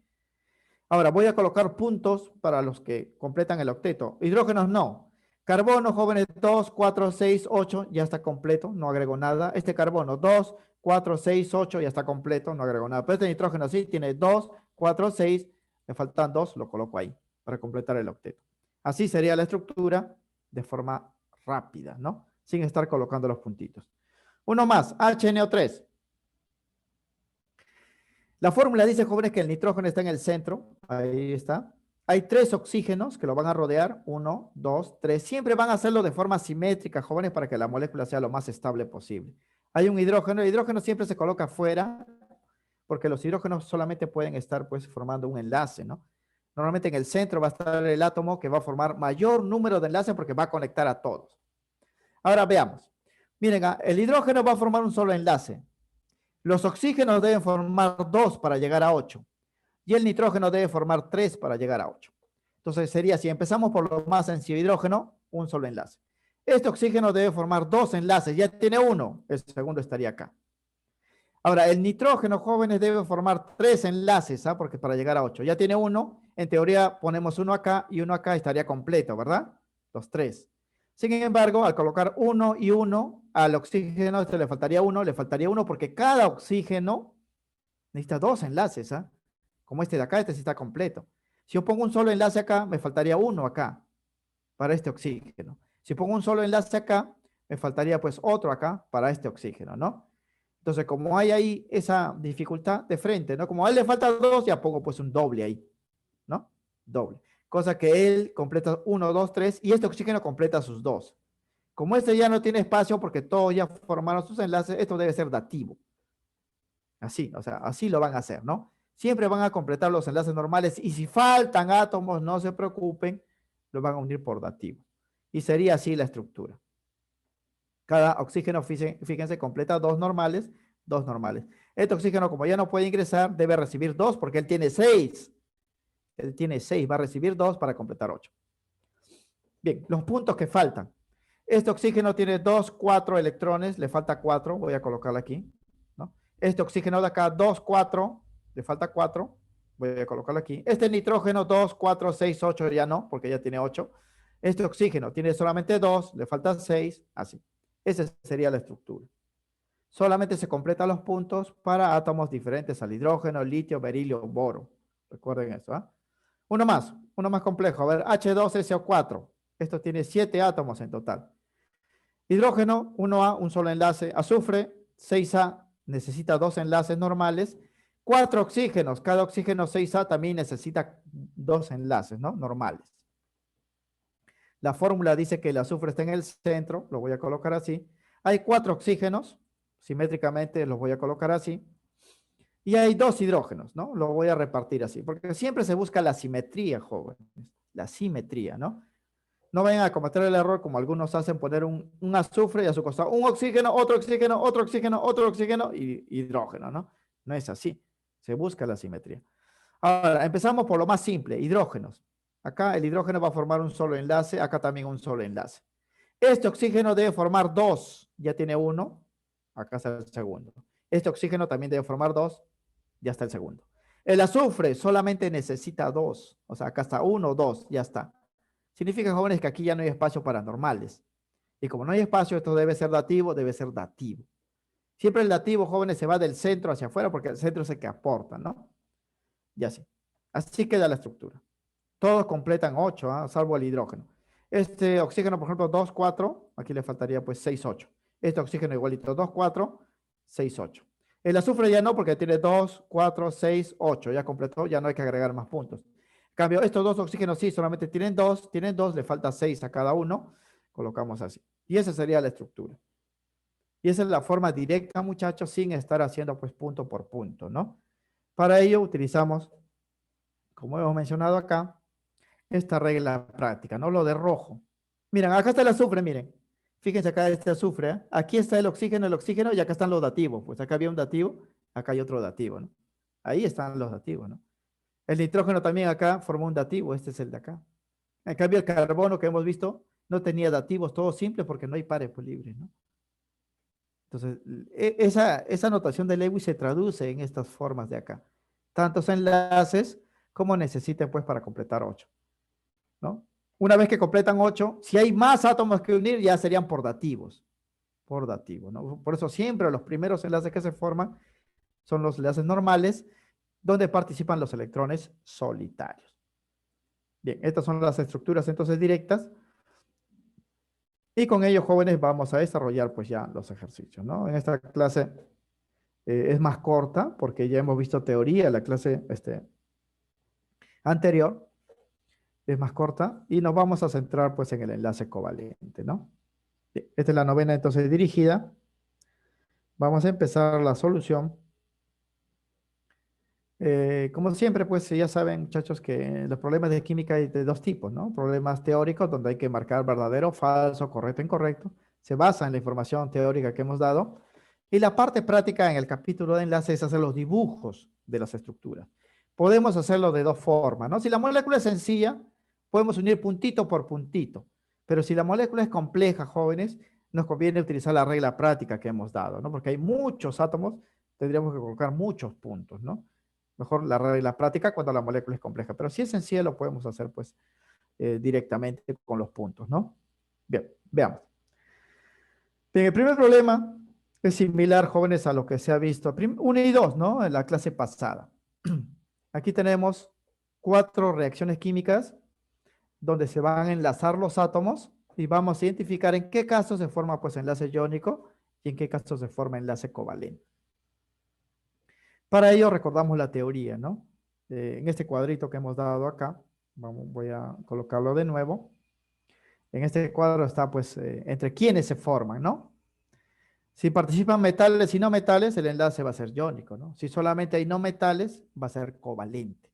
Ahora voy a colocar puntos para los que completan el octeto. Hidrógenos no. Carbono, jóvenes, 2, 4, 6, 8, ya está completo, no agrego nada. Este carbono, 2, 4, 6, 8, ya está completo, no agrego nada. Pero este nitrógeno sí, tiene 2, 4, 6, me faltan 2, lo coloco ahí para completar el octeto. Así sería la estructura de forma rápida, ¿no? Sin estar colocando los puntitos. Uno más, HNO3. La fórmula dice, jóvenes, que el nitrógeno está en el centro. Ahí está. Hay 3 oxígenos que lo van a rodear. 1, 2, 3. Siempre van a hacerlo de forma simétrica, jóvenes, para que la molécula sea lo más estable posible. Hay un hidrógeno. El hidrógeno siempre se coloca afuera, porque los hidrógenos solamente pueden estar, pues, formando un enlace, ¿no? Normalmente en el centro va a estar el átomo que va a formar mayor número de enlaces porque va a conectar a todos. Ahora veamos. Miren, el hidrógeno va a formar un solo enlace. Los oxígenos deben formar 2 para llegar a 8. Y el nitrógeno debe formar 3 para llegar a 8. Entonces sería, si empezamos por lo más sencillo, hidrógeno, un solo enlace. Este oxígeno debe formar 2 enlaces, ya tiene 1, el segundo estaría acá. Ahora, el nitrógeno, jóvenes, debe formar 3 enlaces, ¿ah? Porque para llegar a 8, ya tiene 1, en teoría ponemos uno acá y uno acá, estaría completo, ¿verdad? Los 3. Sin embargo, al colocar 1 y 1, al oxígeno le faltaría 1 porque cada oxígeno necesita 2 enlaces, ¿ah? Como este de acá, este sí está completo. Si yo pongo un solo enlace acá, me faltaría 1 acá para este oxígeno. Si pongo un solo enlace acá, me faltaría pues otro acá para este oxígeno, ¿no? Entonces, como hay ahí esa dificultad de frente, ¿no? Como a él le falta 2, ya pongo pues un doble ahí, ¿no? Doble. Cosa que él completa 1, 2, 3 y este oxígeno completa sus 2. Como este ya no tiene espacio porque todos ya formaron sus enlaces, esto debe ser dativo. Así, o sea, así lo van a hacer, ¿no? Siempre van a completar los enlaces normales y si faltan átomos, no se preocupen, lo van a unir por dativo. Y sería así la estructura. Cada oxígeno, fíjense, completa 2 normales, 2 normales. Este oxígeno, como ya no puede ingresar, debe recibir 2 porque él tiene 6. Él tiene 6, va a recibir 2 para completar 8. Bien, los puntos que faltan. Este oxígeno tiene 2, 4 electrones, le falta 4, voy a colocarlo aquí, ¿no? Este oxígeno de acá, 2, 4, le falta 4, voy a colocarlo aquí. Este nitrógeno, 2, 4, 6, 8, ya no, porque ya tiene 8. Este oxígeno tiene solamente 2, le faltan 6, así. Esa sería la estructura. Solamente se completan los puntos para átomos diferentes al hidrógeno, litio, berilio, boro. Recuerden eso, ¿ah? Uno más complejo. A ver, H2SO4. Esto tiene 7 átomos en total. Hidrógeno, 1A, un solo enlace. Azufre, 6A, necesita 2 enlaces normales. 4 oxígenos, cada oxígeno 6A también necesita 2 enlaces, ¿no? Normales. La fórmula dice que el azufre está en el centro, lo voy a colocar así. Hay 4 oxígenos, simétricamente los voy a colocar así. Y hay 2 hidrógenos, ¿no? Lo voy a repartir así, porque siempre se busca la simetría, jóvenes. La simetría, ¿no? No vayan a cometer el error como algunos hacen, poner un azufre y a su costado un oxígeno, otro oxígeno, otro oxígeno, otro oxígeno y hidrógeno, ¿no? No es así. Se busca la simetría. Ahora, empezamos por lo más simple, hidrógenos. Acá el hidrógeno va a formar un solo enlace, acá también un solo enlace. Este oxígeno debe formar 2, ya tiene 1, acá está el segundo. Este oxígeno también debe formar 2, ya está el segundo. El azufre solamente necesita 2, o sea, acá está 1, 2, ya está. Significa, jóvenes, que aquí ya no hay espacio para normales. Y como no hay espacio, esto debe ser dativo, debe ser dativo. Siempre el dativo, jóvenes, se va del centro hacia afuera porque el centro es el que aporta, ¿no? Y así. Así queda la estructura. Todos completan 8, ¿eh? Salvo el hidrógeno. Este oxígeno, por ejemplo, 2, 4, aquí le faltaría pues 6, 8. Este oxígeno igualito, 2, 4, 6, 8. El azufre ya no, porque tiene 2, 4, 6, 8. Ya completó, ya no hay que agregar más puntos. En cambio, estos 2 oxígenos sí, solamente tienen 2, le falta 6 a cada uno. Colocamos así. Y esa sería la estructura. Y esa es la forma directa, muchachos, sin estar haciendo pues punto por punto, ¿no? Para ello utilizamos, como hemos mencionado acá, esta regla práctica, ¿no? Lo de rojo. Miren, acá está el azufre, miren. Fíjense acá este azufre, ¿eh? Aquí está el oxígeno, y acá están los dativos. Pues acá había un dativo, acá hay otro dativo, ¿no? Ahí están los dativos, ¿no? El nitrógeno también acá formó un dativo, este es el de acá. En cambio, el carbono que hemos visto no tenía dativos, todo simple porque no hay pares pues, libres, ¿no? Entonces, esa notación de Lewis se traduce en estas formas de acá. Tantos enlaces como necesiten pues para completar 8, ¿no? Una vez que completan 8, si hay más átomos que unir, ya serían por dativos, ¿no? Por eso siempre los primeros enlaces que se forman son los enlaces normales, donde participan los electrones solitarios. Bien, estas son las estructuras entonces directas. Y con ello, jóvenes, vamos a desarrollar pues ya los ejercicios, ¿no? En esta clase es más corta porque ya hemos visto teoría, la clase anterior es más corta y nos vamos a centrar pues en el enlace covalente, ¿no? Bien, esta es la novena entonces dirigida. Vamos a empezar la solución. Como siempre, pues ya saben, muchachos, que los problemas de química hay de dos tipos, ¿no? Problemas teóricos, donde hay que marcar verdadero, falso, correcto, incorrecto. Se basa en la información teórica que hemos dado. Y la parte práctica en el capítulo de enlaces es hacer los dibujos de las estructuras. Podemos hacerlo de dos formas, ¿no? Si la molécula es sencilla, podemos unir puntito por puntito. Pero si la molécula es compleja, jóvenes, nos conviene utilizar la regla práctica que hemos dado, ¿no? Porque hay muchos átomos, tendríamos que colocar muchos puntos, ¿no? Mejor la regla práctica cuando la molécula es compleja. Pero si es sencilla, lo podemos hacer pues directamente con los puntos, ¿no? Bien, veamos. Bien, el primer problema es similar, jóvenes, a lo que se ha visto 1 y 2, ¿no? En la clase pasada. Aquí tenemos 4 reacciones químicas donde se van a enlazar los átomos y vamos a identificar en qué caso se forma pues enlace iónico y en qué caso se forma enlace covalente. Para ello recordamos la teoría, ¿no? En este cuadrito que hemos dado acá, voy a colocarlo de nuevo. En este cuadro está pues entre quiénes se forman, ¿no? Si participan metales y no metales, el enlace va a ser iónico, ¿no? Si solamente hay no metales, va a ser covalente.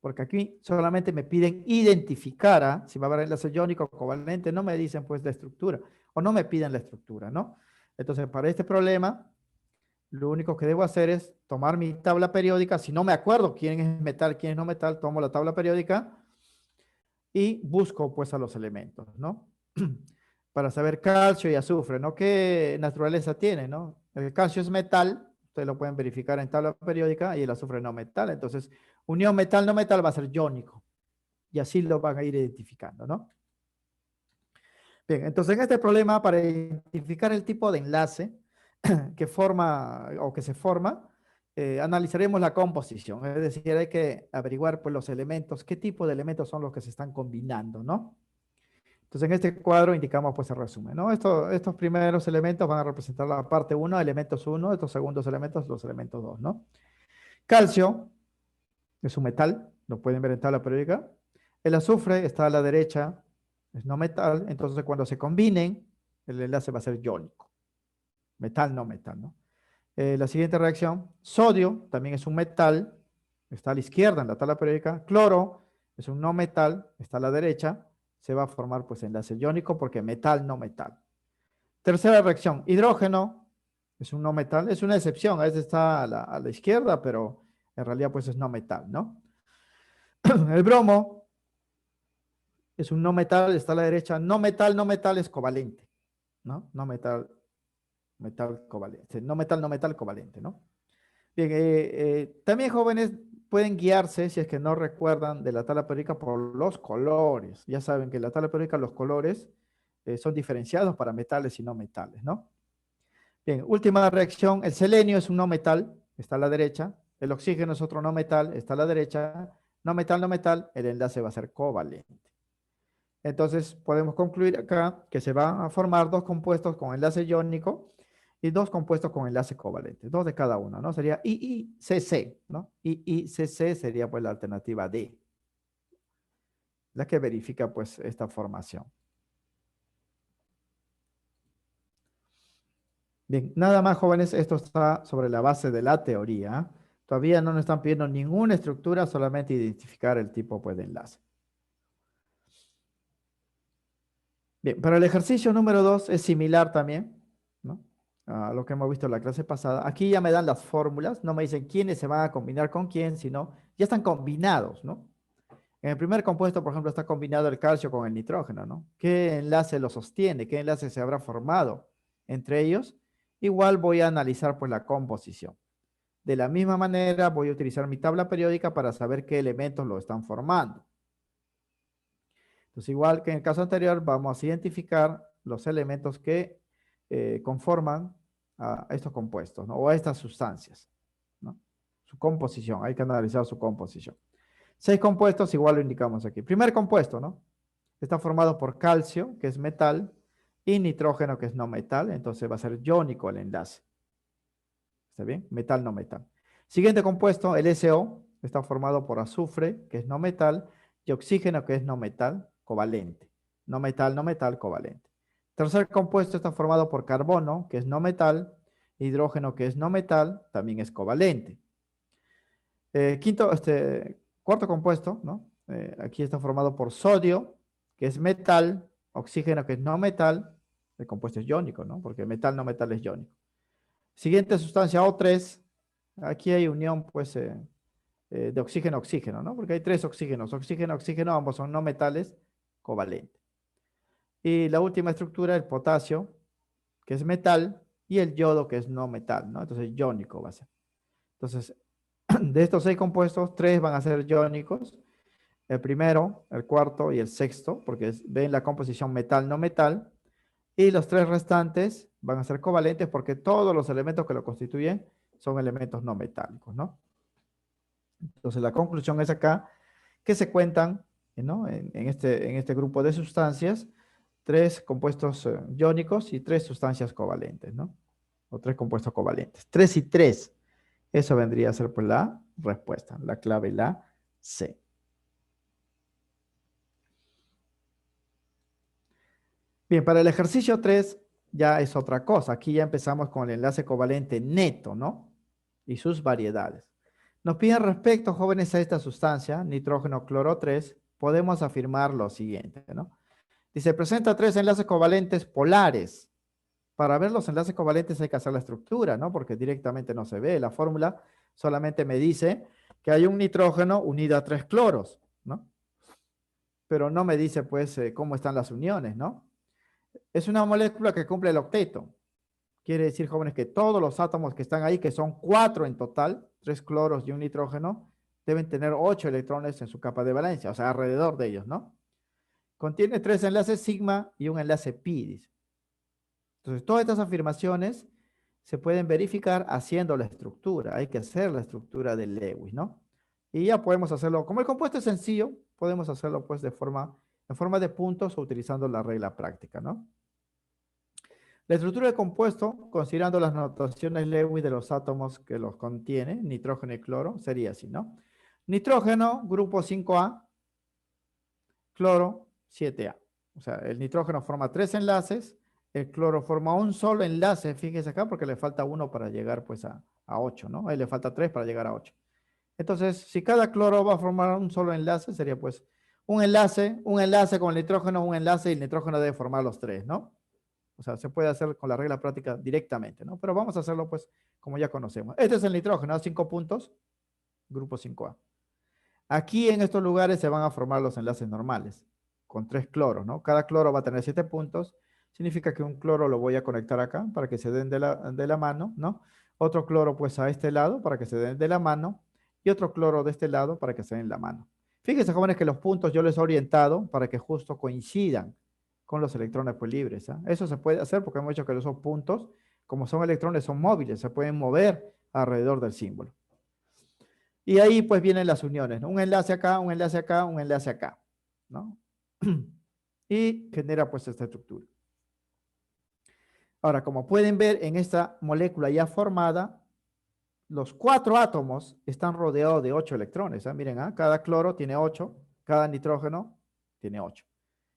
Porque aquí solamente me piden identificar si va a haber enlace iónico o covalente, no me dicen pues la estructura, o no me piden la estructura, ¿no? Entonces, para este problema, lo único que debo hacer es tomar mi tabla periódica. Si no me acuerdo quién es metal, quién es no metal, tomo la tabla periódica y busco pues a los elementos, ¿no? Para saber calcio y azufre, ¿no? ¿Qué naturaleza tiene, no? El calcio es metal, ustedes lo pueden verificar en tabla periódica, y el azufre no metal. Entonces, unión metal-no metal va a ser iónico. Y así lo van a ir identificando, ¿no? Bien, entonces en este problema, para identificar el tipo de enlace que forma o que se forma, analizaremos la composición. Es decir, hay que averiguar pues, los elementos, qué tipo de elementos son los que se están combinando, ¿no? Entonces, en este cuadro indicamos pues el resumen, ¿no? Estos primeros elementos van a representar la parte 1, elementos 1, estos segundos elementos, los elementos 2, ¿no? Calcio es un metal, lo pueden ver en tabla periódica. El azufre está a la derecha, es no metal, entonces cuando se combinen, el enlace va a ser iónico. Metal, no metal, ¿no? La siguiente reacción, sodio también es un metal, está a la izquierda en la tabla periódica. Cloro es un no metal, está a la derecha, se va a formar pues enlace iónico porque metal, no metal. Tercera reacción, hidrógeno es un no metal, es una excepción, a veces está a la izquierda, pero en realidad pues es no metal, ¿no? El bromo es un no metal, está a la derecha, no metal, no metal es covalente, ¿no? No metal, metal covalente, no metal covalente, ¿no? Bien, también jóvenes pueden guiarse, si es que no recuerdan de la tabla periódica, por los colores. Ya saben que en la tabla periódica los colores son diferenciados para metales y no metales, ¿no? Bien, última reacción, el selenio es un no metal, está a la derecha. El oxígeno es otro no metal, está a la derecha. No metal, no metal, el enlace va a ser covalente. Entonces podemos concluir acá que se van a formar dos compuestos con enlace iónico y dos compuestos con enlace covalente, dos de cada uno, ¿no? Sería IICC, ¿no? IICC sería pues la alternativa D, la que verifica pues esta formación. Bien, nada más jóvenes, esto está sobre la base de la teoría. Todavía no nos están pidiendo ninguna estructura, solamente identificar el tipo pues de enlace. Bien, para el ejercicio número 2 es similar también, ¿no? a lo que hemos visto en la clase pasada. Aquí ya me dan las fórmulas, no me dicen quiénes se van a combinar con quién, sino ya están combinados, ¿no? En el primer compuesto, por ejemplo, está combinado el calcio con el nitrógeno, ¿no? ¿Qué enlace lo sostiene? ¿Qué enlace se habrá formado entre ellos? Igual voy a analizar pues la composición. De la misma manera voy a utilizar mi tabla periódica para saber qué elementos lo están formando. Entonces, igual que en el caso anterior, vamos a identificar los elementos que conforman a estos compuestos, ¿no? O a estas sustancias, ¿no? Su composición, hay que analizar su composición. 6 compuestos, igual lo indicamos aquí. Primer compuesto, ¿no? Está formado por calcio, que es metal, y nitrógeno, que es no metal, entonces va a ser iónico el enlace. ¿Está bien? Metal, no metal. Siguiente compuesto, el SO, está formado por azufre, que es no metal, y oxígeno, que es no metal, covalente. No metal, covalente. Tercer compuesto está formado por carbono, que es no metal, hidrógeno, que es no metal, también es covalente. Cuarto compuesto, ¿no? Aquí está formado por sodio, que es metal, oxígeno, que es no metal, el compuesto es iónico, ¿no? Porque metal, no metal es iónico. Siguiente sustancia, O3, aquí hay unión, pues, de oxígeno-oxígeno, ¿no? Porque hay 3 oxígenos, oxígeno-oxígeno, ambos son no metales covalentes. Y la última estructura, el potasio, que es metal, y el yodo, que es no metal, ¿no? Entonces, iónico va a ser. Entonces, de estos 6 compuestos, 3 van a ser iónicos, el primero, el cuarto y el sexto, porque ven la composición metal-no metal, y los 3 restantes van a ser covalentes porque todos los elementos que lo constituyen son elementos no metálicos, ¿no? Entonces la conclusión es acá que se cuentan, ¿no? En este grupo de sustancias, 3 compuestos iónicos y 3 sustancias covalentes, ¿no? O 3 compuestos covalentes. 3 y 3. Eso vendría a ser pues la respuesta, la clave, la C. Bien, para el ejercicio 3 ya es otra cosa. Aquí ya empezamos con el enlace covalente neto, ¿no? Y sus variedades. Nos piden respecto, jóvenes, a esta sustancia, nitrógeno cloro 3, podemos afirmar lo siguiente, ¿no? Dice, presenta 3 enlaces covalentes polares. Para ver los enlaces covalentes hay que hacer la estructura, ¿no? Porque directamente no se ve. La fórmula solamente me dice que hay un nitrógeno unido a 3 cloros, ¿no? Pero no me dice, pues, cómo están las uniones, ¿no? Es una molécula que cumple el octeto. Quiere decir, jóvenes, que todos los átomos que están ahí, que son 4 en total, 3 cloros y un nitrógeno, deben tener 8 electrones en su capa de valencia, o sea, alrededor de ellos, ¿no? Contiene 3 enlaces sigma y un enlace pi, dice. Entonces, todas estas afirmaciones se pueden verificar haciendo la estructura. Hay que hacer la estructura de Lewis, ¿no? Y ya podemos hacerlo, como el compuesto es sencillo, podemos hacerlo pues en forma de puntos o utilizando la regla práctica, ¿no? La estructura del compuesto, considerando las notaciones Lewis de los átomos que los contiene, nitrógeno y cloro, sería así, ¿no? Nitrógeno, grupo 5A, cloro, 7A. O sea, el nitrógeno forma 3 enlaces, el cloro forma un solo enlace, fíjese acá, porque le falta uno para llegar pues a 8, ¿no? Ahí le falta 3 para llegar a 8. Entonces, si cada cloro va a formar un solo enlace, sería pues un enlace con el nitrógeno, un enlace y el nitrógeno debe formar los 3, ¿no? O sea, se puede hacer con la regla práctica directamente, ¿no? Pero vamos a hacerlo, pues, como ya conocemos. Este es el nitrógeno, 5 puntos, grupo 5A. Aquí en estos lugares se van a formar los enlaces normales, con 3 cloros, ¿no? Cada cloro va a tener 7 puntos. Significa que un cloro lo voy a conectar acá para que se den de la mano, ¿no? Otro cloro, pues, a este lado para que se den de la mano. Y otro cloro de este lado para que se den la mano. Fíjense, jóvenes, que los puntos yo les he orientado para que justo coincidan con los electrones pues libres. ¿Ah? Eso se puede hacer porque hemos dicho que esos puntos, como son electrones, son móviles, se pueden mover alrededor del símbolo. Y ahí pues vienen las uniones, ¿no? Un enlace acá, un enlace acá, un enlace acá, ¿no? Y genera pues esta estructura. Ahora, como pueden ver en esta molécula ya formada, los 4 átomos están rodeados de 8 electrones. ¿Eh? Miren, ¿eh? Cada cloro tiene 8, cada nitrógeno tiene 8.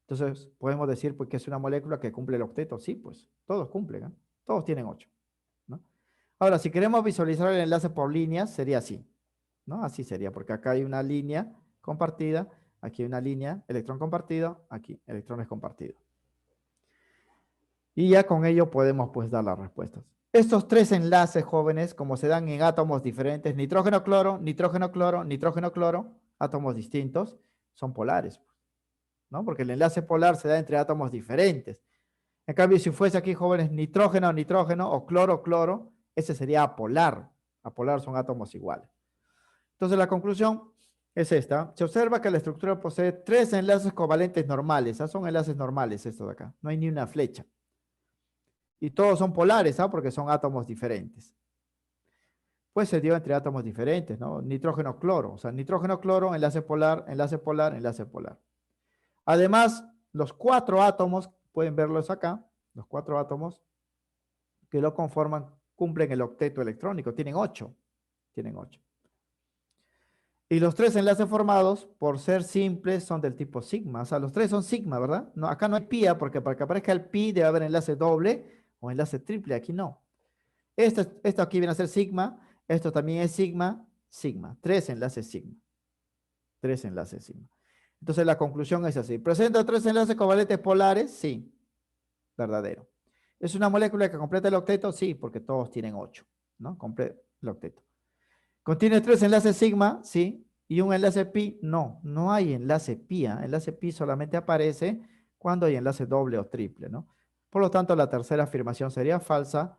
Entonces, podemos decir pues, que es una molécula que cumple el octeto. Sí, pues, todos cumplen, ¿eh? Todos tienen 8, ¿no? Ahora, si queremos visualizar el enlace por líneas, sería así, ¿no? Así sería, porque acá hay una línea compartida, aquí hay una línea, electrón compartido, aquí, electrones compartidos. Y ya con ello podemos, pues, dar las respuestas. Estos tres enlaces, jóvenes, como se dan en átomos diferentes, nitrógeno, cloro, nitrógeno, cloro, nitrógeno, cloro, átomos distintos, son polares, ¿no? Porque el enlace polar se da entre átomos diferentes. En cambio, si fuese aquí, jóvenes, nitrógeno, nitrógeno o cloro, cloro, ese sería apolar. Apolar son átomos iguales. Entonces, la conclusión es esta. Se observa que la estructura posee tres enlaces covalentes normales. Son enlaces normales estos de acá. No hay ni una flecha. Y todos son polares, porque son átomos diferentes. Pues se dio entre átomos diferentes, ¿no? Nitrógeno, cloro. O sea, nitrógeno, cloro, enlace polar, enlace polar, enlace polar. Además, los cuatro átomos, pueden verlos acá, los cuatro átomos que lo conforman cumplen el octeto electrónico. Tienen 8. Tienen 8. Y los tres enlaces formados, por ser simples, son del tipo sigma. O sea, los tres son sigma, ¿verdad? No, acá no hay pi, porque para que aparezca el pi debe haber enlace doble o enlace triple. Aquí no. Esto aquí viene a ser sigma. Esto también es sigma, sigma. Tres enlaces sigma. Tres enlaces sigma. Entonces la conclusión es así. ¿Presenta tres enlaces covalentes polares? Sí. Verdadero. ¿Es una molécula que completa el octeto? Sí, porque todos tienen 8, ¿no? Completa el octeto. ¿Contiene tres enlaces sigma? Sí. ¿Y un enlace pi? No, no hay enlace pi. Enlace pi solamente aparece cuando hay enlace doble o triple, ¿no? Por lo tanto, la tercera afirmación sería falsa.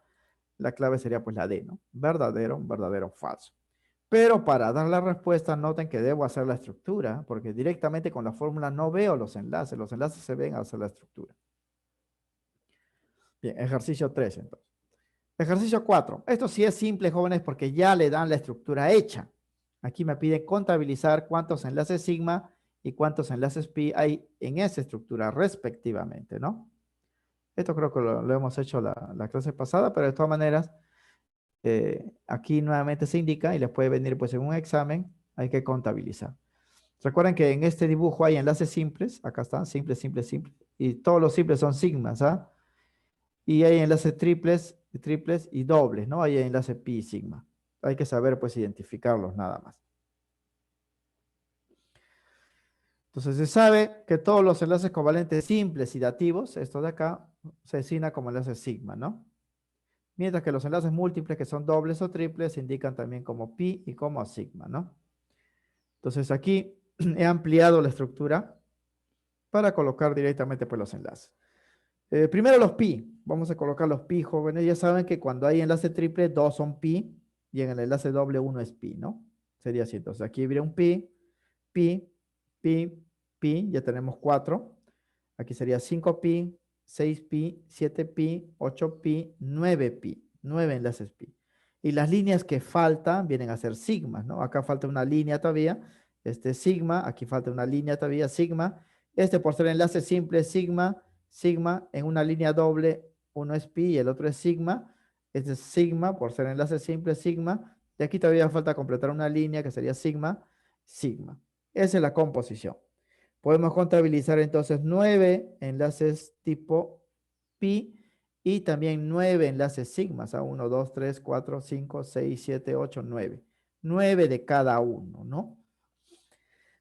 La clave sería pues la D, ¿no? Verdadero, verdadero, falso. Pero para dar la respuesta, noten que debo hacer la estructura, porque directamente con la fórmula no veo los enlaces. Los enlaces se ven al hacer la estructura. Bien, ejercicio 3 entonces. Ejercicio 4. Esto sí es simple, jóvenes, porque ya le dan la estructura hecha. Aquí me pide contabilizar cuántos enlaces sigma y cuántos enlaces pi hay en esa estructura respectivamente, ¿no? Esto creo que lo hemos hecho la clase pasada, pero de todas maneras, aquí nuevamente se indica y les puede venir pues en un examen, hay que contabilizar. Recuerden que en este dibujo hay enlaces simples, acá están, simple, simple, simple, y todos los simples son sigmas, ¿ah? Y hay enlaces triples y dobles, ¿no? Hay enlace pi y sigma. Hay que saber, pues, identificarlos nada más. Entonces, se sabe que todos los enlaces covalentes simples y dativos, estos de acá, se designan como enlaces sigma, ¿no? Mientras que los enlaces múltiples, que son dobles o triples, se indican también como pi y como sigma, ¿no? Entonces, aquí he ampliado la estructura para colocar directamente, pues, los enlaces. Primero los pi. Vamos a colocar los pi, jóvenes. Ya saben que cuando hay enlace triple, dos son pi. Y en el enlace doble, uno es pi, ¿no? Sería así. Entonces aquí habría un pi, pi, pi, pi. Ya tenemos 4. Aquí sería 5 pi, 6 pi, 7 pi, 8 pi, 9 pi. 9 enlaces pi. Y las líneas que faltan vienen a ser sigmas, ¿no? Acá falta una línea todavía. Este es sigma. Aquí falta una línea todavía, sigma. Este por ser enlace simple, sigma. Sigma, en una línea doble, uno es pi y el otro es sigma. Este es sigma, por ser enlace simple, sigma. Y aquí todavía falta completar una línea que sería sigma, sigma. Esa es la composición. Podemos contabilizar entonces 9 enlaces tipo pi y también 9 enlaces sigma. 1, 2, 3, 4, 5, 6, 7, 8, 9. 9 de cada uno, ¿no?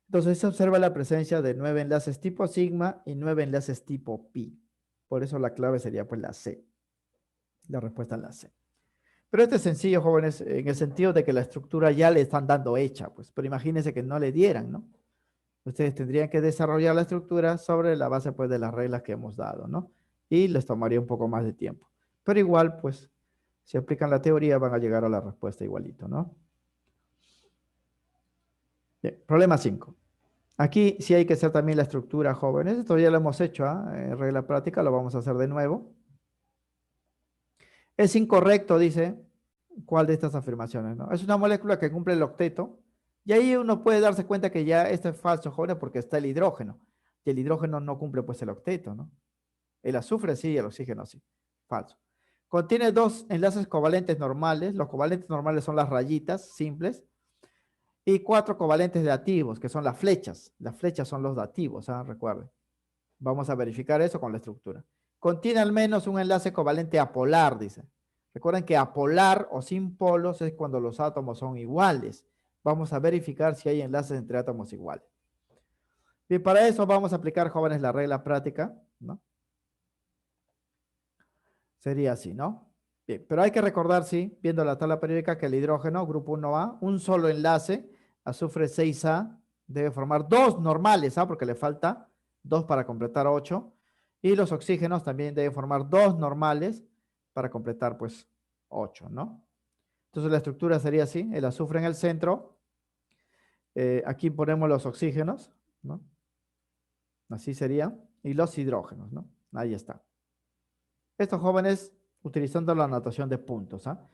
Entonces se observa la presencia de 9 enlaces tipo sigma y 9 enlaces tipo pi. Por eso la clave sería pues la C. La respuesta es la C. Pero este es sencillo, jóvenes, en el sentido de que la estructura ya le están dando hecha, pues. Pero imagínense que no le dieran, ¿no? Ustedes tendrían que desarrollar la estructura sobre la base pues de las reglas que hemos dado, ¿no? Y les tomaría un poco más de tiempo. Pero igual, pues, si aplican la teoría van a llegar a la respuesta igualito, ¿no? Bien, problema 5. Aquí sí hay que hacer también la estructura, jóvenes. Esto ya lo hemos hecho, en regla práctica, lo vamos a hacer de nuevo. Es incorrecto, dice, ¿cuál de estas afirmaciones? ¿No? Es una molécula que cumple el octeto. Y ahí uno puede darse cuenta que ya esto es falso, jóvenes, porque está el hidrógeno. Y el hidrógeno no cumple pues el octeto, ¿no? El azufre sí y el oxígeno sí. Falso. Contiene dos enlaces covalentes normales. Los covalentes normales son las rayitas simples. Y 4 covalentes dativos, que son las flechas. Las flechas son los dativos, recuerden. Vamos a verificar eso con la estructura. Contiene al menos un enlace covalente apolar, dice. Recuerden que apolar o sin polos es cuando los átomos son iguales. Vamos a verificar si hay enlaces entre átomos iguales. Bien, para eso vamos a aplicar, jóvenes, la regla práctica, ¿no? Sería así, ¿no? Bien, pero hay que recordar, sí, viendo la tabla periódica, que el hidrógeno, grupo 1A, un solo enlace, azufre 6A, debe formar dos normales, ¿ah? Porque le falta dos para completar 8. Y los oxígenos también deben formar dos normales para completar, pues, 8, ¿no? Entonces la estructura sería así, el azufre en el centro, aquí ponemos los oxígenos, ¿no? Así sería, y los hidrógenos, ¿no? Ahí está. Estos jóvenes utilizando la notación de puntos, ¿ah?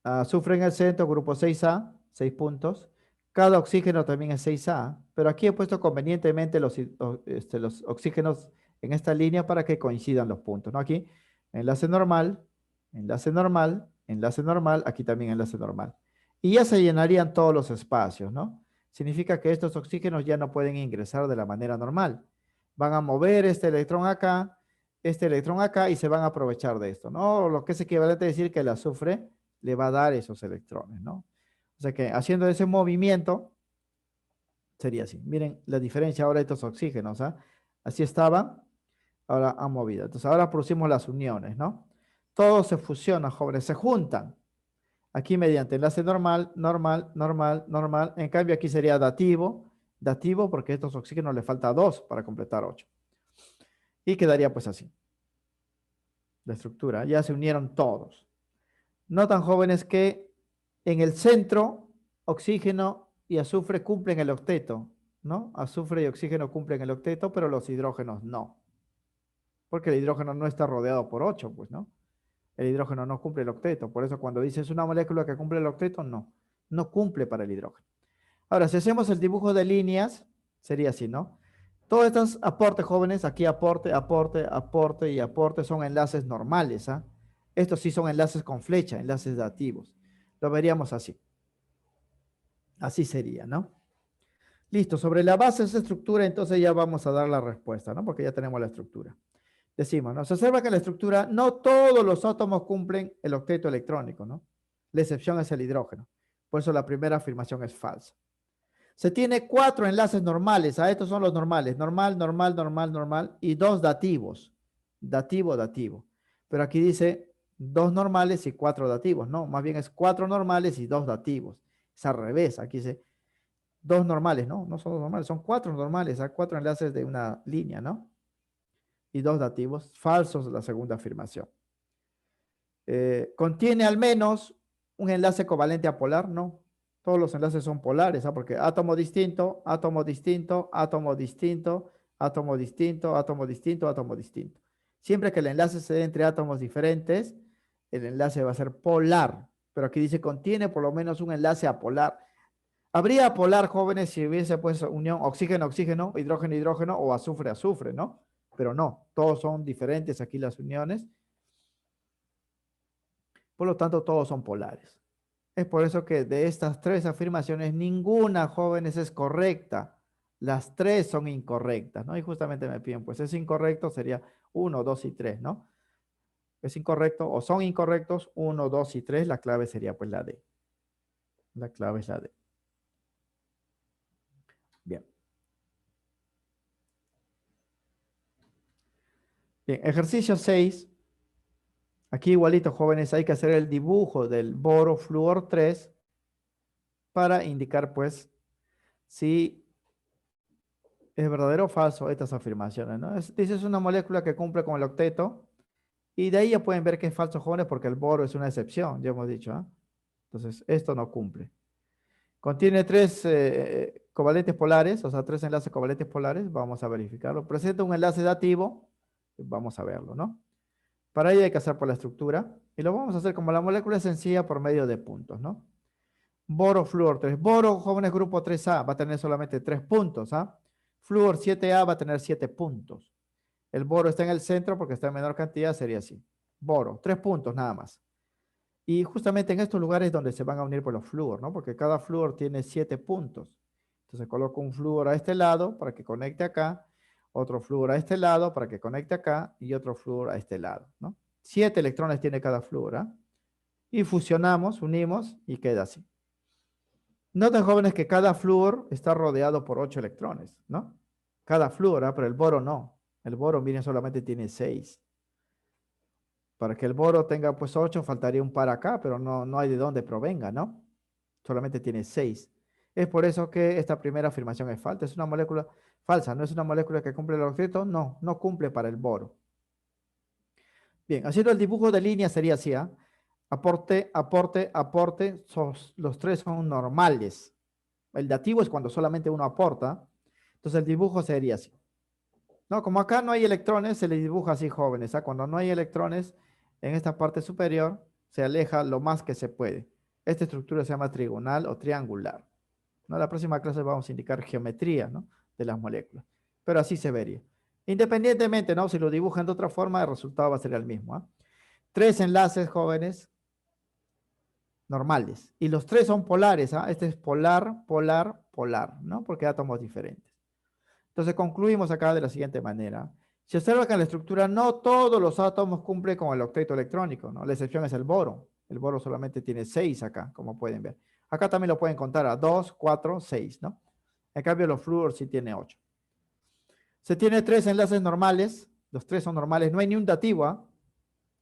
Azufre en el centro, grupo 6A, 6 puntos. Cada oxígeno también es 6A, pero aquí he puesto convenientemente los oxígenos en esta línea para que coincidan los puntos, ¿no? Aquí, enlace normal, enlace normal, enlace normal, aquí también enlace normal. Y ya se llenarían todos los espacios, ¿no? Significa que estos oxígenos ya no pueden ingresar de la manera normal. Van a mover este electrón acá y se van a aprovechar de esto, ¿no? Lo que es equivalente a decir que el azufre le va a dar esos electrones, ¿no? O sea que haciendo ese movimiento, sería así. Miren la diferencia ahora de estos oxígenos, ¿ah? Así estaban, ahora han movido. Entonces ahora producimos las uniones, ¿no? Todos se fusionan, jóvenes, se juntan. Aquí mediante enlace normal, normal, normal, normal. En cambio aquí sería dativo, dativo porque a estos oxígenos le falta 2 para completar 8. Y quedaría pues así. La estructura, ya se unieron todos. Notan, jóvenes, que en el centro, oxígeno y azufre cumplen el octeto, ¿no? Azufre y oxígeno cumplen el octeto, pero los hidrógenos no. Porque el hidrógeno no está rodeado por 8, pues, ¿no? El hidrógeno no cumple el octeto. Por eso cuando dices una molécula que cumple el octeto, no. No cumple para el hidrógeno. Ahora, si hacemos el dibujo de líneas, sería así, ¿no? Todos estos aportes, jóvenes, aquí aporte, aporte, aporte y aporte son enlaces normales, ¿ah? Estos sí son enlaces con flecha, enlaces dativos. Lo veríamos así. Así sería, ¿no? Listo, sobre la base de esa estructura, entonces ya vamos a dar la respuesta, ¿no? Porque ya tenemos la estructura. Decimos, ¿no? Se observa que en la estructura no todos los átomos cumplen el octeto electrónico, ¿no? La excepción es el hidrógeno. Por eso la primera afirmación es falsa. Se tiene 4 enlaces normales, estos son los normales, normal, normal, normal, normal, y 2 dativos, dativo, dativo. Pero aquí dice 2 normales y 4 dativos, no, más bien es 4 normales y 2 dativos. Es al revés, aquí dice 2 normales, no, no son 2 normales, son 4 normales, 4 enlaces de una línea, ¿no? Y 2 dativos, falsos la segunda afirmación. ¿Contiene al menos un enlace covalente apolar? No. Todos los enlaces son polares, ¿ah? Porque átomo distinto, átomo distinto, átomo distinto, átomo distinto, átomo distinto, átomo distinto. Siempre que el enlace se dé entre átomos diferentes, el enlace va a ser polar. Pero aquí dice contiene por lo menos un enlace apolar. Habría apolar, jóvenes, si hubiese pues unión oxígeno-oxígeno, hidrógeno-hidrógeno o azufre-azufre, ¿no? Pero no, todos son diferentes aquí las uniones. Por lo tanto, todos son polares. Es por eso que de estas 3 afirmaciones, ninguna, jóvenes, es correcta. Las 3 son incorrectas, ¿no? Y justamente me piden, pues es incorrecto, sería 1, 2 y 3, ¿no? Es incorrecto o son incorrectos 1, 2 y 3, la clave sería pues la D. La clave es la D. Bien. Bien, ejercicio 6. Aquí igualito, jóvenes, hay que hacer el dibujo del boro flúor 3 para indicar, pues, si es verdadero o falso estas afirmaciones, ¿no? Dice, es una molécula que cumple con el octeto, y de ahí ya pueden ver que es falso, jóvenes, porque el boro es una excepción, ya hemos dicho, ¿ah? Entonces, esto no cumple. Contiene 3 covalentes polares, o sea, 3 enlaces covalentes polares, vamos a verificarlo. Presenta un enlace dativo, vamos a verlo, ¿no? Para ello hay que hacer por la estructura, y lo vamos a hacer como la molécula es sencilla por medio de puntos, ¿no? Boro, flúor 3. Boro, jóvenes, grupo 3A, va a tener solamente 3 puntos, ¿ah? Flúor 7A va a tener 7 puntos. El boro está en el centro porque está en menor cantidad, sería así. Boro, 3 puntos nada más. Y justamente en estos lugares donde se van a unir por los flúor, ¿no? Porque cada flúor tiene 7 puntos. Entonces coloco un flúor a este lado para que conecte acá, otro flúor a este lado para que conecte acá y otro flúor a este lado, ¿no? 7 electrones tiene cada flúor, ¿ah? Y fusionamos, unimos y queda así. Noten, jóvenes, que cada flúor está rodeado por 8 electrones, ¿no? Cada flúor, ¿ah? Pero el boro no. El boro, miren, solamente tiene 6. Para que el boro tenga pues 8, faltaría un par acá, pero no hay de dónde provenga, ¿no? Solamente tiene 6. Es por eso que esta primera afirmación es falsa. Es una molécula falsa, no es una molécula que cumple el octeto, no cumple para el boro. Bien, haciendo el dibujo de línea sería así, ¿ah? Aporte, aporte, aporte, los tres son normales. El dativo es cuando solamente uno aporta. Entonces el dibujo sería así. No, como acá no hay electrones, se le dibuja así, jóvenes. ¿Ah? Cuando no hay electrones, en esta parte superior se aleja lo más que se puede. Esta estructura se llama trigonal o triangular. ¿No? La próxima clase vamos a indicar geometría, ¿no? De las moléculas. Pero así se vería. Independientemente, ¿no? Si lo dibujan de otra forma, el resultado va a ser el mismo. ¿Ah? Tres enlaces, jóvenes, normales. Y los tres son polares. ¿Ah? Este es polar, polar, polar, ¿no? Porque átomos diferentes. Entonces concluimos acá de la siguiente manera. Se observa que en la estructura no todos los átomos cumplen con el octeto electrónico, ¿no? La excepción es el boro. El boro solamente tiene 6 acá, como pueden ver. Acá también lo pueden contar a 2, 4, 6, ¿no? En cambio, los flúor sí tiene 8. Se tiene 3 enlaces normales. Los 3 son normales. No hay ni un dativo, ¿ah?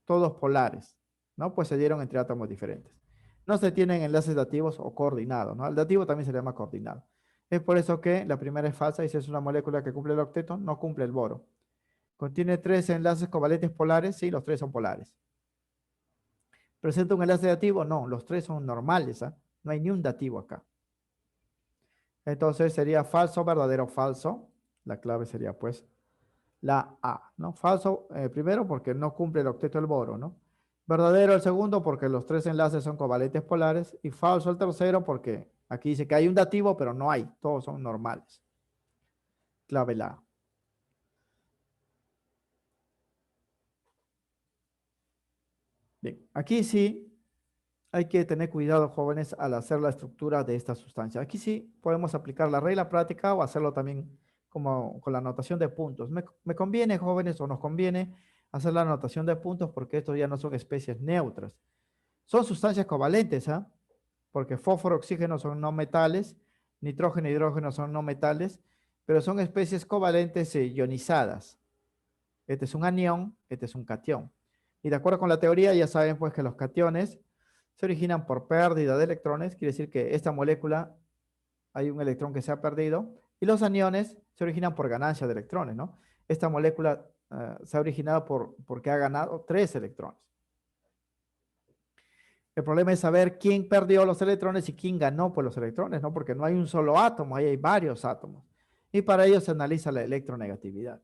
Todos polares, ¿no? Pues se dieron entre átomos diferentes. No se tienen enlaces dativos o coordinados, ¿no? El dativo también se llama coordinado. Es por eso que la primera es falsa y si es una molécula que cumple el octeto, no cumple el boro. Contiene 3 enlaces covalentes polares, sí, los 3 son polares. ¿Presenta un enlace dativo? No, los 3 son normales, ¿ah? No hay ni un dativo acá. Entonces sería falso, verdadero, falso. La clave sería pues la A, ¿no? Falso primero porque no cumple el octeto del boro, ¿no? Verdadero el segundo porque los 3 enlaces son covalentes polares y falso el tercero porque aquí dice que hay un dativo pero no hay, todos son normales. Clave la A. Bien, aquí sí hay que tener cuidado, jóvenes, al hacer la estructura de esta sustancia. Aquí sí podemos aplicar la regla práctica o hacerlo también como con la anotación de puntos. Me conviene, jóvenes, o nos conviene hacer la anotación de puntos porque estos ya no son especies neutras. Son sustancias covalentes, ¿ah? Porque fósforo, oxígeno son no metales, nitrógeno y hidrógeno son no metales, pero son especies covalentes ionizadas. Este es un anión, este es un catión. Y de acuerdo con la teoría, ya saben pues que los cationes se originan por pérdida de electrones, quiere decir que esta molécula hay un electrón que se ha perdido, y los aniones se originan por ganancia de electrones, ¿no? Esta molécula se ha originado porque ha ganado 3 electrones. El problema es saber quién perdió los electrones y quién ganó pues, los electrones, ¿no? Porque no hay un solo átomo, ahí hay varios átomos. Y para ello se analiza la electronegatividad.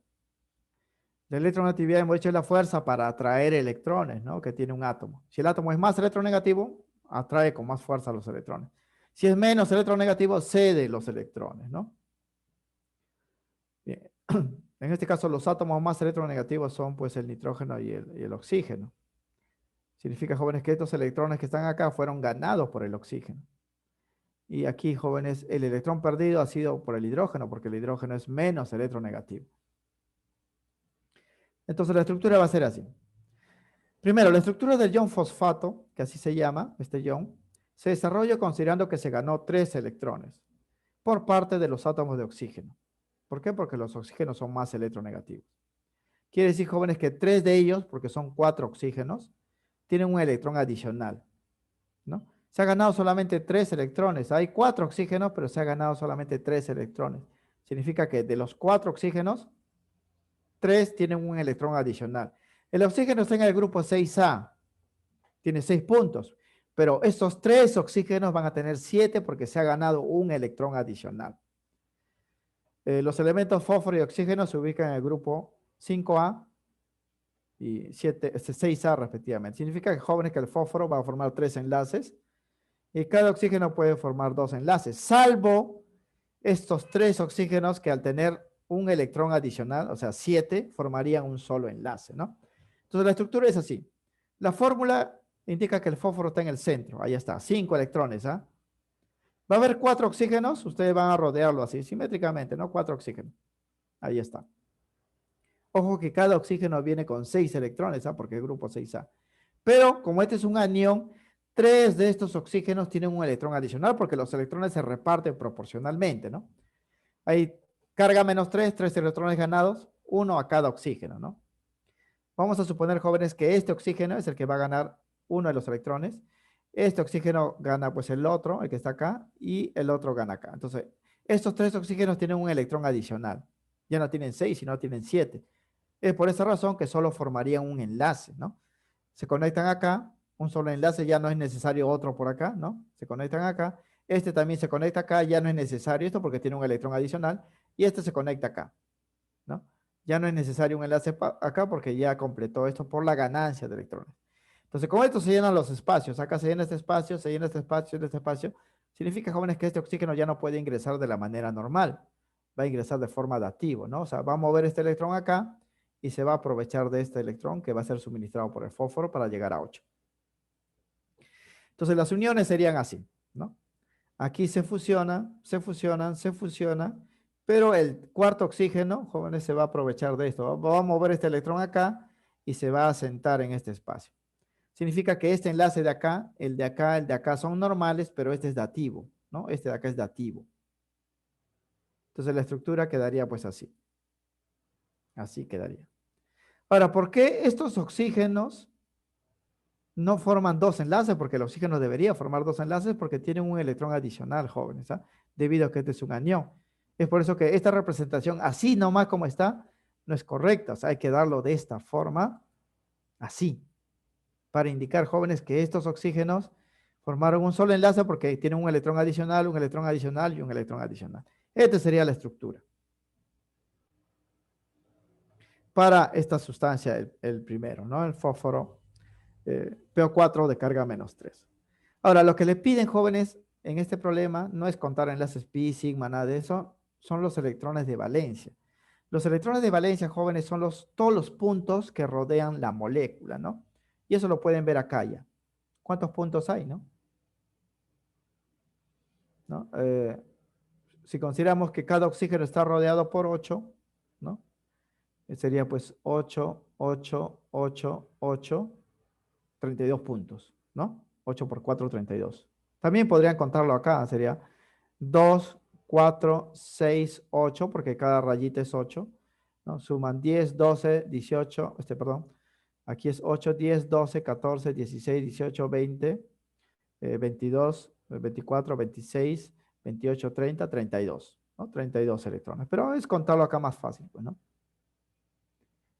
La electronegatividad, hemos dicho, es la fuerza para atraer electrones, ¿no? Que tiene un átomo. Si el átomo es más electronegativo, atrae con más fuerza los electrones. Si es menos electronegativo, cede los electrones, ¿no? Bien. En este caso, los átomos más electronegativos son pues el nitrógeno y el oxígeno. Significa, jóvenes, que estos electrones que están acá fueron ganados por el oxígeno. Y aquí, jóvenes, el electrón perdido ha sido por el hidrógeno, porque el hidrógeno es menos electronegativo. Entonces la estructura va a ser así. Primero, la estructura del ion fosfato, que así se llama, este ion, se desarrolla considerando que se ganó 3 electrones por parte de los átomos de oxígeno. ¿Por qué? Porque los oxígenos son más electronegativos. Quiere decir, jóvenes, que 3 de ellos, porque son 4 oxígenos, tienen un electrón adicional, ¿no? Se ha ganado solamente 3 electrones. Hay 4 oxígenos, pero se ha ganado solamente 3 electrones. Significa que de los 4 oxígenos, 3 tienen un electrón adicional. El oxígeno está en el grupo 6A, tiene 6 puntos, pero estos 3 oxígenos van a tener 7 porque se ha ganado un electrón adicional. Los elementos fósforo y oxígeno se ubican en el grupo 5A y 6A respectivamente. Significa que, jóvenes, que el fósforo va a formar 3 enlaces y cada oxígeno puede formar 2 enlaces, salvo estos 3 oxígenos que al tener un electrón adicional, o sea, 7, formarían un solo enlace, ¿no? Entonces la estructura es así. La fórmula indica que el fósforo está en el centro, ahí está, 5 electrones, ¿ah? Va a haber 4 oxígenos, ustedes van a rodearlo así, simétricamente, ¿no? 4 oxígenos, ahí está. Ojo que cada oxígeno viene con 6 electrones, ¿ah? Porque es grupo 6A. Pero como este es un anión, 3 de estos oxígenos tienen un electrón adicional porque los electrones se reparten proporcionalmente, ¿no? Hay carga -3, 3 electrones ganados, 1 a cada oxígeno, ¿no? Vamos a suponer, jóvenes, que este oxígeno es el que va a ganar uno de los electrones. Este oxígeno gana pues el otro, el que está acá, y el otro gana acá. Entonces, estos tres oxígenos tienen un electrón adicional. Ya no tienen 6, sino tienen 7. Es por esa razón que solo formarían un enlace, ¿no? Se conectan acá, un solo enlace, ya no es necesario otro por acá, ¿no? Se conectan acá. Este también se conecta acá, ya no es necesario esto porque tiene un electrón adicional. Y este se conecta acá, ¿no? Ya no es necesario un enlace acá porque ya completó esto por la ganancia de electrones. Entonces, con esto se llenan los espacios. Acá se llena este espacio, se llena este espacio, este espacio. Significa, jóvenes, que este oxígeno ya no puede ingresar de la manera normal. Va a ingresar de forma adaptiva, ¿no? O sea, va a mover este electrón acá y se va a aprovechar de este electrón que va a ser suministrado por el fósforo para llegar a 8. Entonces, las uniones serían así, ¿no? Aquí se fusionan, se fusionan, se fusionan, pero el cuarto oxígeno, jóvenes, se va a aprovechar de esto. Va a mover este electrón acá y se va a sentar en este espacio. Significa que este enlace de acá, el de acá son normales, pero este es dativo, ¿no? Este de acá es dativo. Entonces la estructura quedaría pues así. Así quedaría. Ahora, ¿por qué estos oxígenos no forman dos enlaces? Porque el oxígeno debería formar dos enlaces porque tienen un electrón adicional, jóvenes, ¿ah? Debido a que este es un anión. Es por eso que esta representación, así nomás como está, no es correcta. O sea, hay que darlo de esta forma, así, para indicar, jóvenes, que estos oxígenos formaron un solo enlace porque tienen un electrón adicional, un electrón adicional y un electrón adicional. Esta sería la estructura para esta sustancia, el primero, ¿no? El fósforo PO4 de carga -3. Ahora, lo que le piden, jóvenes, en este problema no es contar enlaces pi, sigma, nada de eso, son los electrones de valencia. Los electrones de valencia, jóvenes, son todos los puntos que rodean la molécula, ¿no? Y eso lo pueden ver acá ya. ¿Cuántos puntos hay, no? ¿No? Si consideramos que cada oxígeno está rodeado por 8, ¿no? Sería pues 8, 8, 8, 8, 32 puntos, ¿no? 8 por 4, 32. También podrían contarlo acá, sería 2, 4, 6, 8, porque cada rayita es 8, ¿no? Suman 10, 12, 18, perdón, aquí es 8, 10, 12, 14, 16, 18, 20, 22, 24, 26, 28, 30, 32, ¿no? 32 electrones. Pero es contarlo acá más fácil, pues, ¿no?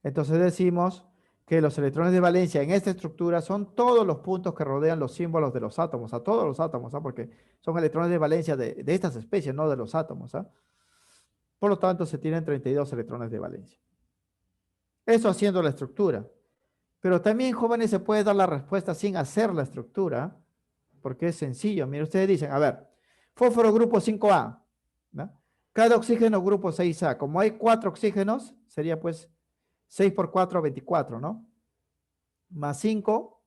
Entonces decimos que los electrones de valencia en esta estructura son todos los puntos que rodean los símbolos de los átomos, a todos los átomos, ¿ah? Porque son electrones de valencia de estas especies, no de los átomos, ¿ah? Por lo tanto, se tienen 32 electrones de valencia. Eso haciendo la estructura. Pero también, jóvenes, se puede dar la respuesta sin hacer la estructura, porque es sencillo. Mire, ustedes dicen, a ver, fósforo grupo 5A, ¿no? Cada oxígeno grupo 6A. Como hay 4 oxígenos, sería pues 6 por 4, 24, ¿no? Más 5,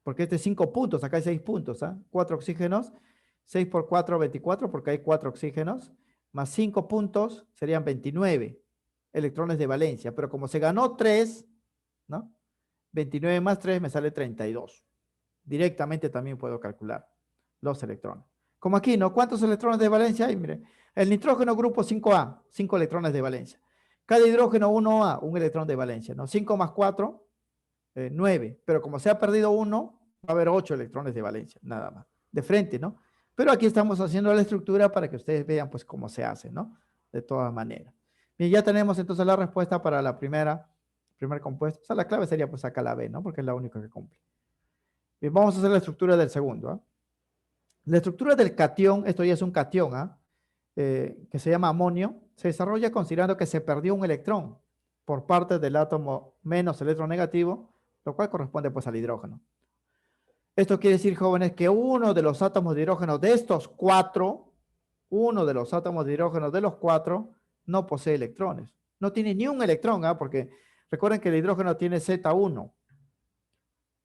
porque este es 5 puntos, acá hay 6 puntos, ¿ah? 4 oxígenos, 6 por 4, 24, porque hay 4 oxígenos, más 5 puntos serían 29 electrones de valencia, pero como se ganó 3, ¿no? 29 más 3 me sale 32. Directamente también puedo calcular los electrones. Como aquí, ¿no? ¿Cuántos electrones de valencia hay? Mire, el nitrógeno grupo 5A, 5 electrones de valencia. Cada hidrógeno 1A, un electrón de valencia, ¿no? 5 más 4, 9. Pero como se ha perdido 1, va a haber 8 electrones de valencia, nada más. De frente, ¿no? Pero aquí estamos haciendo la estructura para que ustedes vean, pues, cómo se hace, ¿no? De todas maneras. Bien, ya tenemos entonces la respuesta para la primer compuesto. O sea, la clave sería, pues, acá la B, ¿no? Porque es la única que cumple. Bien, vamos a hacer la estructura del segundo, ¿ah? La estructura del catión, esto ya es un catión, ¿ah? Que se llama amonio, se desarrolla considerando que se perdió un electrón por parte del átomo menos electronegativo, lo cual corresponde pues al hidrógeno. Esto quiere decir, jóvenes, que uno de los átomos de hidrógeno de estos 4, uno de los átomos de hidrógeno de los 4 no posee electrones. No tiene ni un electrón, ¿ah? Porque recuerden que el hidrógeno tiene Z1,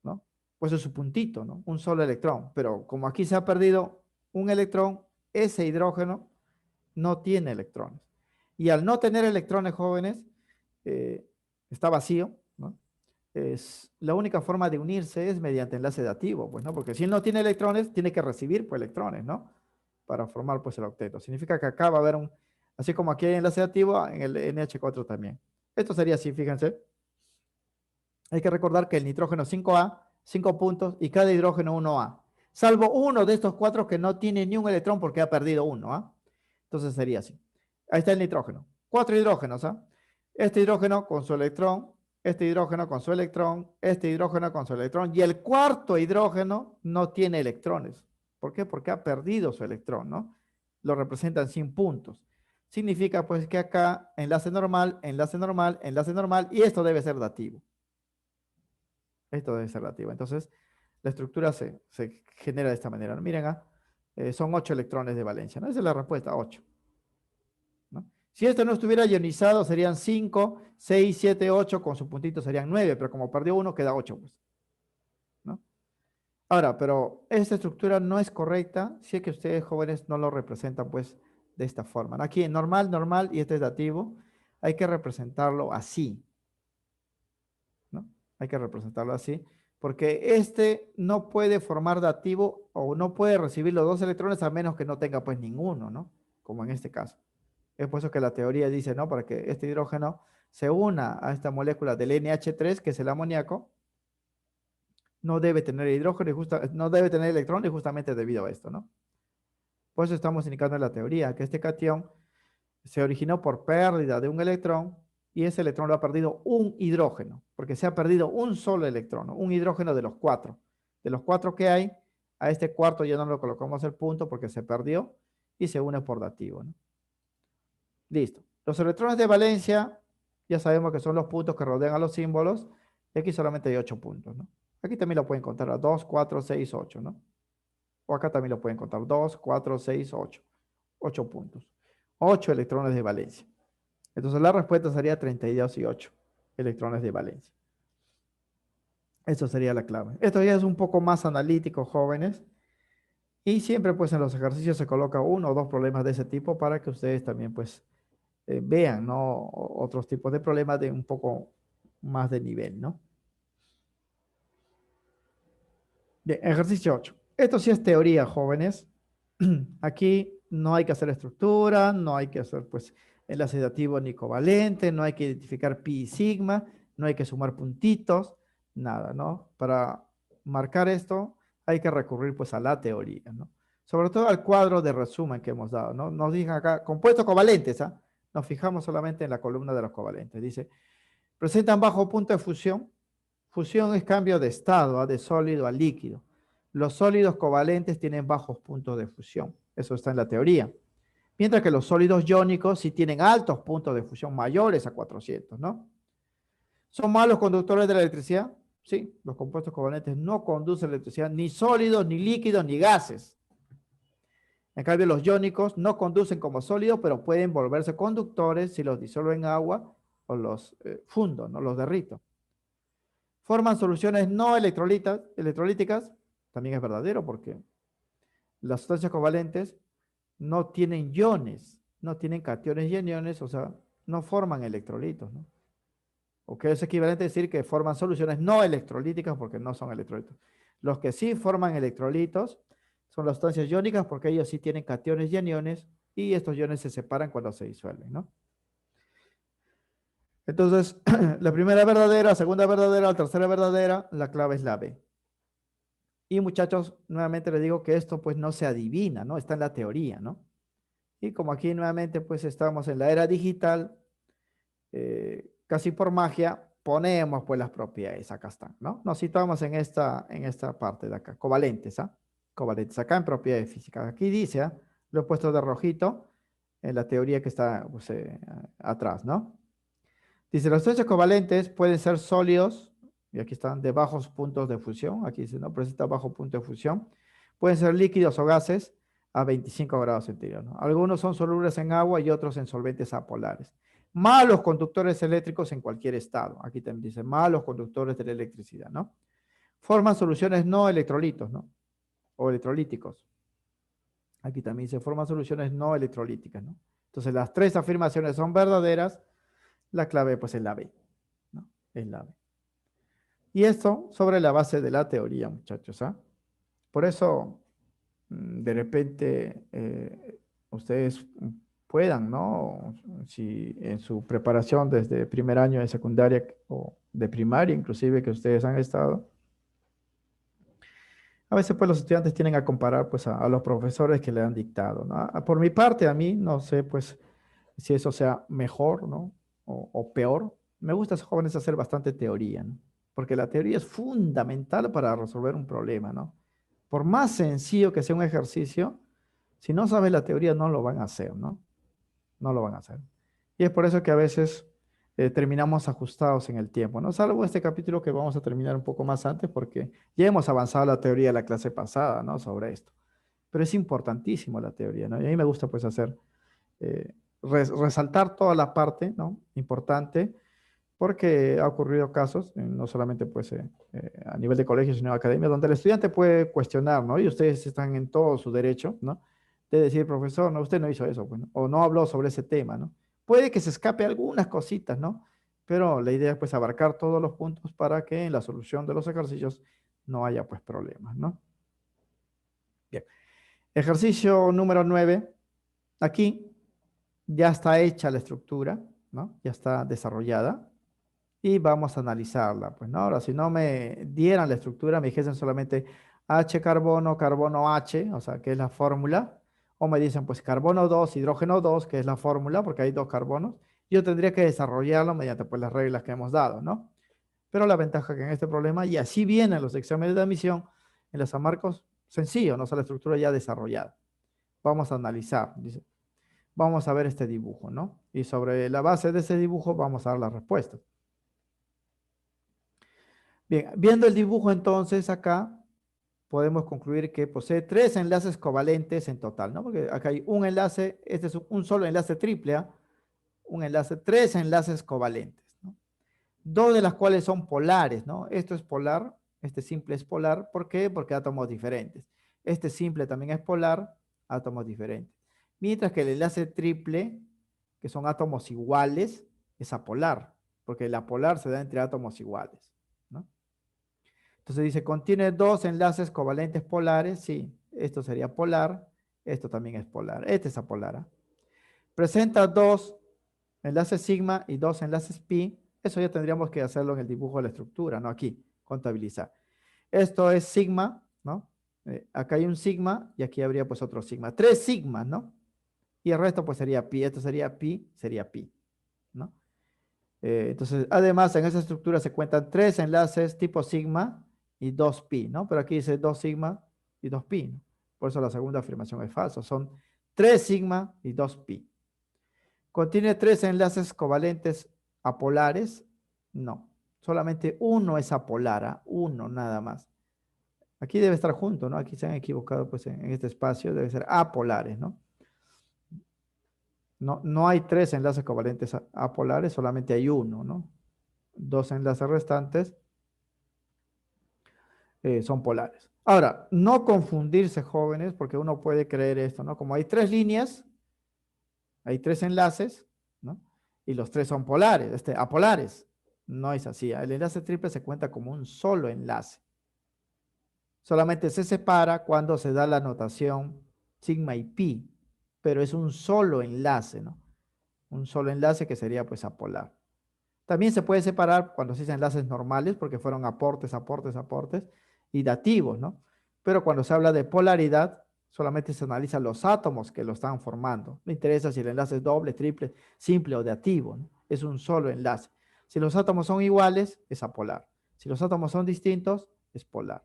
¿no? Pues es su puntito, ¿no? Un solo electrón. Pero como aquí se ha perdido un electrón, ese hidrógeno no tiene electrones. Y al no tener electrones, jóvenes, está vacío, ¿no? La única forma de unirse es mediante enlace dativo, pues, ¿no? Porque si él no tiene electrones, tiene que recibir, pues, electrones, ¿no? Para formar, pues, el octeto. Significa que acá va a haber así como aquí hay enlace dativo, en el NH4 también. Esto sería así, fíjense. Hay que recordar que el nitrógeno 5A, 5 puntos, y cada hidrógeno 1A. Salvo uno de estos cuatro que no tiene ni un electrón porque ha perdido uno, ¿ah? Entonces sería así. Ahí está el nitrógeno. 4 hidrógenos, ¿ah? Este hidrógeno con su electrón, este hidrógeno con su electrón, este hidrógeno con su electrón, y el cuarto hidrógeno no tiene electrones. ¿Por qué? Porque ha perdido su electrón, ¿no? Lo representan sin puntos. Significa pues que acá enlace normal, enlace normal, enlace normal, y esto debe ser dativo. Esto debe ser relativo. Entonces, la estructura se genera de esta manera. ¿No? Miren, son 8 electrones de valencia. ¿No? Esa es la respuesta, 8. ¿No? Si esto no estuviera ionizado, serían 5, 6, 7, 8, con su puntito serían 9, pero como perdió uno, queda 8. Pues, ¿no? Ahora, pero esta estructura no es correcta si es que ustedes jóvenes no lo representan pues de esta forma. ¿No? Aquí normal, normal, y este es dativo. Hay que representarlo así. ¿No? Hay que representarlo así, porque este no puede formar dativo o no puede recibir los dos electrones a menos que no tenga pues ninguno, ¿no? Como en este caso. Es por eso que la teoría dice, ¿no? Para que este hidrógeno se una a esta molécula del NH3, que es el amoníaco, no debe tener hidrógeno y no debe tener electrones justamente debido a esto, ¿no? Por eso estamos indicando en la teoría que este cation se originó por pérdida de un electrón y ese electrón lo ha perdido un hidrógeno, porque se ha perdido un solo electrón, ¿no? Un hidrógeno de los 4. De los 4 que hay, a este cuarto ya no lo colocamos el punto porque se perdió y se une por dativo, ¿no? Listo. Los electrones de valencia, ya sabemos que son los puntos que rodean a los símbolos, y aquí solamente hay 8 puntos, ¿no? Aquí también lo pueden contar a 2, 4, 6, 8, ¿no? O acá también lo pueden contar 2, 4, 6, 8. 8 puntos. 8 electrones de valencia. Entonces la respuesta sería 32 y 8 electrones de valencia. Eso sería la clave. Esto ya es un poco más analítico, jóvenes. Y siempre pues en los ejercicios se coloca uno o dos problemas de ese tipo para que ustedes también pues vean, ¿no? Otros tipos de problemas de un poco más de nivel, ¿no? Bien, ejercicio 8. Esto sí es teoría, jóvenes. Aquí no hay que hacer estructura, no hay que hacer pues enlace dativo ni covalente, no hay que identificar pi y sigma, no hay que sumar puntitos, nada, ¿no? Para marcar esto hay que recurrir pues a la teoría, ¿no? Sobre todo al cuadro de resumen que hemos dado, ¿no? Nos dicen acá, compuestos covalentes, ¿ah? Nos fijamos solamente en la columna de los covalentes. Dice, presentan bajo punto de fusión. Fusión es cambio de estado, ¿ah? De sólido a líquido. Los sólidos covalentes tienen bajos puntos de fusión. Eso está en la teoría. Mientras que los sólidos iónicos sí tienen altos puntos de fusión mayores a 400, ¿no? ¿Son malos conductores de la electricidad? Sí, los compuestos covalentes no conducen electricidad, ni sólidos, ni líquidos, ni gases. En cambio, los iónicos no conducen como sólidos, pero pueden volverse conductores si los disuelvo en agua o los fundo, no los derrito. Forman soluciones no electrolíticas, también es verdadero porque las sustancias covalentes no tienen iones, no tienen cationes y aniones, o sea, no forman electrolitos, ¿no? O que es equivalente a decir que forman soluciones no electrolíticas porque no son electrolitos. Los que sí forman electrolitos son las sustancias iónicas porque ellos sí tienen cationes y aniones y estos iones se separan cuando se disuelven, ¿no? Entonces, la primera verdadera, segunda verdadera, tercera verdadera, la clave es la B. Y muchachos, nuevamente les digo que esto pues no se adivina, ¿no? Está en la teoría, ¿no? Y como aquí nuevamente pues estamos en la era digital, casi por magia, ponemos pues las propiedades, acá están, ¿no? Nos situamos en esta parte de acá, covalentes, ¿ah? Covalentes, acá en propiedades físicas. Aquí dice, ¿ah? Lo he puesto de rojito en la teoría que está pues, atrás, ¿no? Dice, los sustancias covalentes pueden ser sólidos, y aquí están, de bajos puntos de fusión, aquí dice, no presenta bajo punto de fusión, pueden ser líquidos o gases a 25 grados centígrados, ¿no? Algunos son solubles en agua y otros en solventes apolares. Malos conductores eléctricos en cualquier estado. Aquí también dice, malos conductores de la electricidad, ¿no? Forman soluciones no electrolitos, ¿no? O electrolíticos. Aquí también se forman soluciones no electrolíticas, ¿no? Entonces, las tres afirmaciones son verdaderas. La clave, pues, es la B, ¿no? Es la B. Y esto sobre la base de la teoría, muchachos, ¿ah? Por eso, de repente, ustedes puedan, ¿no? Si en su preparación desde primer año de secundaria o de primaria, inclusive que ustedes han estado, a veces pues los estudiantes tienen a comparar pues a los profesores que le han dictado, ¿no? Por mi parte, a mí, no sé pues si eso sea mejor, ¿no? O peor. Me gusta a esos jóvenes hacer bastante teoría, ¿no? Porque la teoría es fundamental para resolver un problema, ¿no? Por más sencillo que sea un ejercicio, si no sabes la teoría no lo van a hacer, ¿no? No lo van a hacer. Y es por eso que a veces terminamos ajustados en el tiempo, ¿no? Salvo este capítulo que vamos a terminar un poco más antes porque ya hemos avanzado la teoría de la clase pasada, ¿no? Sobre esto. Pero es importantísimo la teoría, ¿no? Y a mí me gusta pues hacer, resaltar toda la parte, ¿no? Importante, porque ha ocurrido casos, no solamente pues a nivel de colegio, sino de academia, donde el estudiante puede cuestionar, ¿no? Y ustedes están en todo su derecho, ¿no? De decir, profesor, no, usted no hizo eso, bueno, o no habló sobre ese tema, ¿no? Puede que se escape algunas cositas, ¿no? Pero la idea es pues abarcar todos los puntos para que en la solución de los ejercicios no haya pues problemas, ¿no? Bien. Ejercicio número 9. Aquí ya está hecha la estructura, ¿no? Ya está desarrollada y vamos a analizarla. Pues, ¿no? Ahora, si no me dieran la estructura, me dijesen solamente H carbono, carbono H, o sea, que es la fórmula, o me dicen, pues, carbono 2 hidrógeno 2 que es la fórmula, porque hay dos carbonos, yo tendría que desarrollarlo mediante, pues, las reglas que hemos dado, ¿no? Pero la ventaja que en este problema, y así vienen los exámenes de admisión, en los San Marcos, sencillo, ¿no? O sea, la estructura ya desarrollada. Vamos a analizar, dice, vamos a ver este dibujo, ¿no? Y sobre la base de ese dibujo vamos a dar las respuestas. Bien, viendo el dibujo entonces acá, podemos concluir que posee tres enlaces covalentes en total, ¿no? Porque acá hay un enlace, este es un solo enlace triple, ¿ah? Un enlace, tres enlaces covalentes, ¿no? Dos de las cuales son polares, ¿no? Esto es polar, este simple es polar, ¿por qué? Porque átomos diferentes. Este simple también es polar, átomos diferentes. Mientras que el enlace triple, que son átomos iguales, es apolar, porque la polar se da entre átomos iguales, ¿no? Entonces dice, contiene dos enlaces covalentes polares. Sí, esto sería polar. Esto también es polar. Este es apolar. ¿Ah? Presenta dos enlaces sigma y dos enlaces pi. Eso ya tendríamos que hacerlo en el dibujo de la estructura, ¿no? Aquí, contabilizar. Esto es sigma, ¿no? Acá hay un sigma y aquí habría pues otro sigma. Tres sigmas, ¿no? Y el resto pues sería pi. Esto sería pi, ¿no? Entonces, además, en esa estructura se cuentan tres enlaces tipo sigma y 2pi, ¿no? Pero aquí dice 2 sigma y 2pi, ¿no? Por eso la segunda afirmación es falsa. Son 3 sigma y 2pi. ¿Contiene tres enlaces covalentes apolares? No. Solamente uno es apolar, ¿ah? Uno nada más. Aquí debe estar junto, ¿no? Aquí se han equivocado, pues, en este espacio. Debe ser apolares, ¿no? No, no hay tres enlaces covalentes apolares, solamente hay uno, ¿no? Dos enlaces restantes son polares. Ahora, no confundirse, jóvenes, porque uno puede creer esto, ¿no? Como hay tres líneas, hay tres enlaces, ¿no? Y los tres son polares, apolares. No es así. El enlace triple se cuenta como un solo enlace. Solamente se separa cuando se da la notación sigma y pi, pero es un solo enlace, ¿no? Un solo enlace que sería pues apolar. También se puede separar cuando se dicen enlaces normales, porque fueron aportes, aportes, aportes, y dativos, ¿no? Pero cuando se habla de polaridad, solamente se analizan los átomos que lo están formando. No interesa si el enlace es doble, triple, simple o dativo, ¿no? Es un solo enlace. Si los átomos son iguales, es apolar. Si los átomos son distintos, es polar.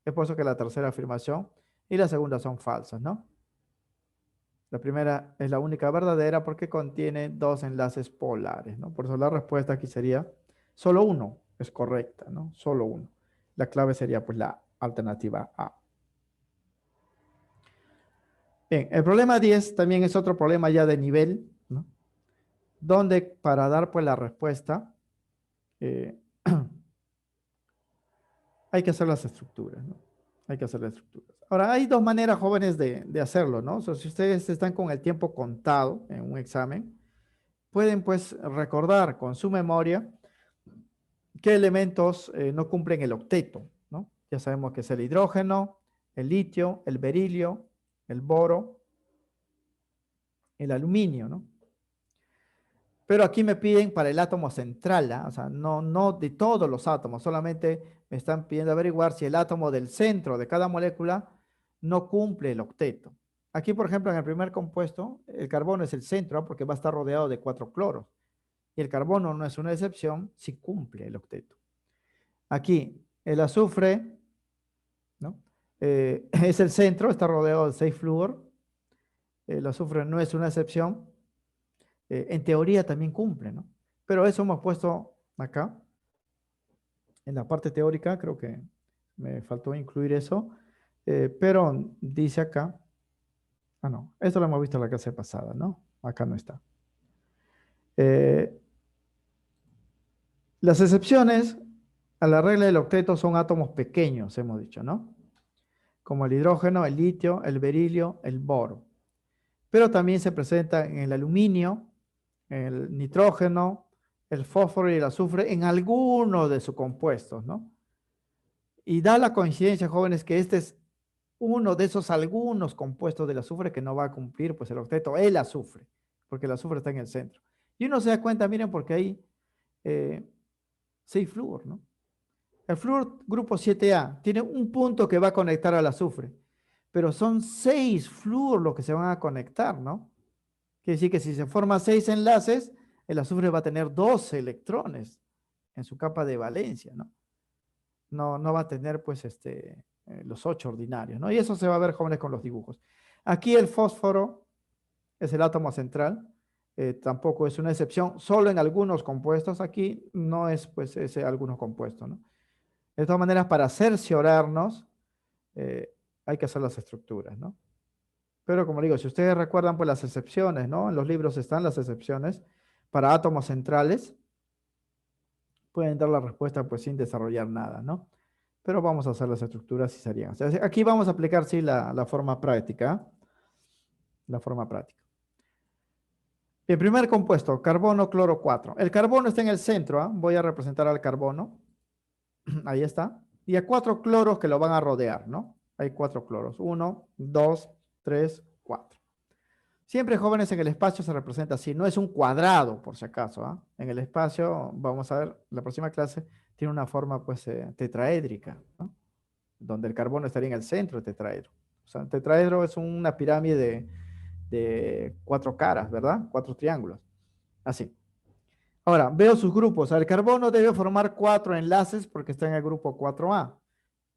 Es por eso que la tercera afirmación y la segunda son falsas, ¿no? La primera es la única verdadera porque contiene dos enlaces polares, ¿no? Por eso la respuesta aquí sería solo uno es correcta, ¿no? Solo uno. La clave sería pues la alternativa A. Bien, el problema 10 también es otro problema ya de nivel, ¿no? Donde para dar pues la respuesta eh, hay que hacer las estructuras, ¿no? Hay que hacer las estructuras. Ahora, hay dos maneras jóvenes de hacerlo, ¿no? O sea, si ustedes están con el tiempo contado en un examen, pueden pues recordar con su memoria qué elementos no cumplen el octeto, ¿no? Ya sabemos que es el hidrógeno, el litio, el berilio, el boro, el aluminio, ¿no? Pero aquí me piden para el átomo central, ¿ah? O sea, no de todos los átomos, solamente me están pidiendo averiguar si el átomo del centro de cada molécula no cumple el octeto. Aquí, por ejemplo, en el primer compuesto, el carbono es el centro, ¿ah? Porque va a estar rodeado de 4 cloros. Y el carbono no es una excepción si cumple el octeto. Aquí, el azufre, ¿no? Es el centro, está rodeado de 6 flúor. El azufre no es una excepción. En teoría también cumple, ¿no? Pero eso hemos puesto acá. En la parte teórica creo que me faltó incluir eso. Pero dice acá. Ah, no. Esto lo hemos visto en la clase pasada, ¿no? Acá no está. Eh, las excepciones a la regla del octeto son átomos pequeños, hemos dicho, ¿no? Como el hidrógeno, el litio, el berilio, el boro. Pero también se presenta en el aluminio, el nitrógeno, el fósforo y el azufre en algunos de sus compuestos, ¿no? Y da la coincidencia, jóvenes, que este es uno de esos algunos compuestos del azufre que no va a cumplir pues el octeto, el azufre, porque el azufre está en el centro. Y uno se da cuenta, miren, porque hay 6 flúor, ¿no? El flúor grupo 7A tiene un punto que va a conectar al azufre, pero son 6 flúor los que se van a conectar, ¿no? Quiere decir que si se forman 6 enlaces, el azufre va a tener 12 electrones en su capa de valencia, ¿no? No va a tener pues los 8 ordinarios, ¿no? Y eso se va a ver, jóvenes, con los dibujos. Aquí el fósforo es el átomo central, tampoco es una excepción, solo en algunos compuestos. Aquí no es pues ese algunos compuestos, ¿no? De todas maneras, para cerciorarnos, hay que hacer las estructuras, ¿no? Pero como digo, si ustedes recuerdan pues las excepciones, ¿no? En los libros están las excepciones para átomos centrales. Pueden dar la respuesta pues sin desarrollar nada, ¿no? Pero vamos a hacer las estructuras y serían. O sea, aquí vamos a aplicar, sí, la forma práctica. La forma práctica. El primer compuesto, carbono, cloro 4. El carbono está en el centro, ¿ah? Voy a representar al carbono. Ahí está. Y a 4 cloros que lo van a rodear, ¿no? Hay 4 cloros. 1, 2, 3, 4. Siempre, jóvenes, en el espacio se representa así. No es un cuadrado, por si acaso, ¿ah? En el espacio, vamos a ver, la próxima clase tiene una forma pues tetraédrica, ¿no? Donde el carbono estaría en el centro del tetraedro. O sea, el tetraedro es una pirámide de 4 caras, ¿verdad? 4 triángulos. Así. Ahora, veo sus grupos. El carbono debe formar 4 enlaces porque está en el grupo 4A.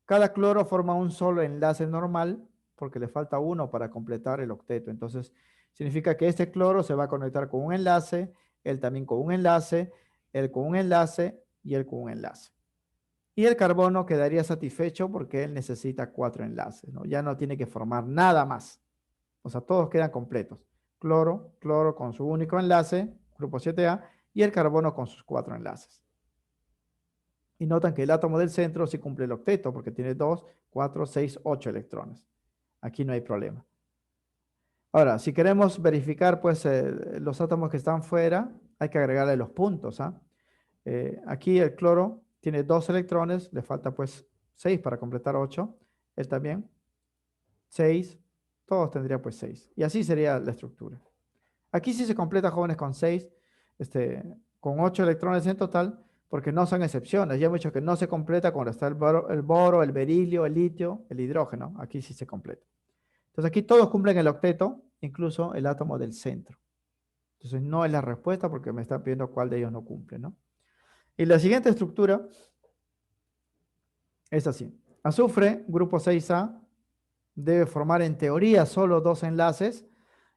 Cada cloro forma un solo enlace normal porque le falta uno para completar el octeto. Entonces, significa que este cloro se va a conectar con un enlace, él también con un enlace, él con un enlace y él con un enlace. Y el carbono quedaría satisfecho porque él necesita 4 enlaces, ¿no? Ya no tiene que formar nada más. O sea, todos quedan completos. Cloro, cloro con su único enlace, grupo 7A, y el carbono con sus 4 enlaces. Y notan que el átomo del centro sí cumple el octeto porque tiene 2, 4, 6, 8 electrones. Aquí no hay problema. Ahora, si queremos verificar pues los átomos que están fuera, hay que agregarle los puntos, ¿ah? Aquí el cloro tiene 2 electrones, le falta pues 6 para completar 8. Él también, 6, todos tendrían pues 6. Y así sería la estructura. Aquí sí se completa, jóvenes, con 6, con 8 electrones en total, porque no son excepciones. Ya hemos dicho que no se completa cuando está el boro, el berilio, el litio, el hidrógeno. Aquí sí se completa. Entonces aquí todos cumplen el octeto, incluso el átomo del centro. Entonces no es la respuesta porque me están pidiendo cuál de ellos no cumple, ¿no? Y la siguiente estructura es así. Azufre, grupo 6A, debe formar en teoría solo 2 enlaces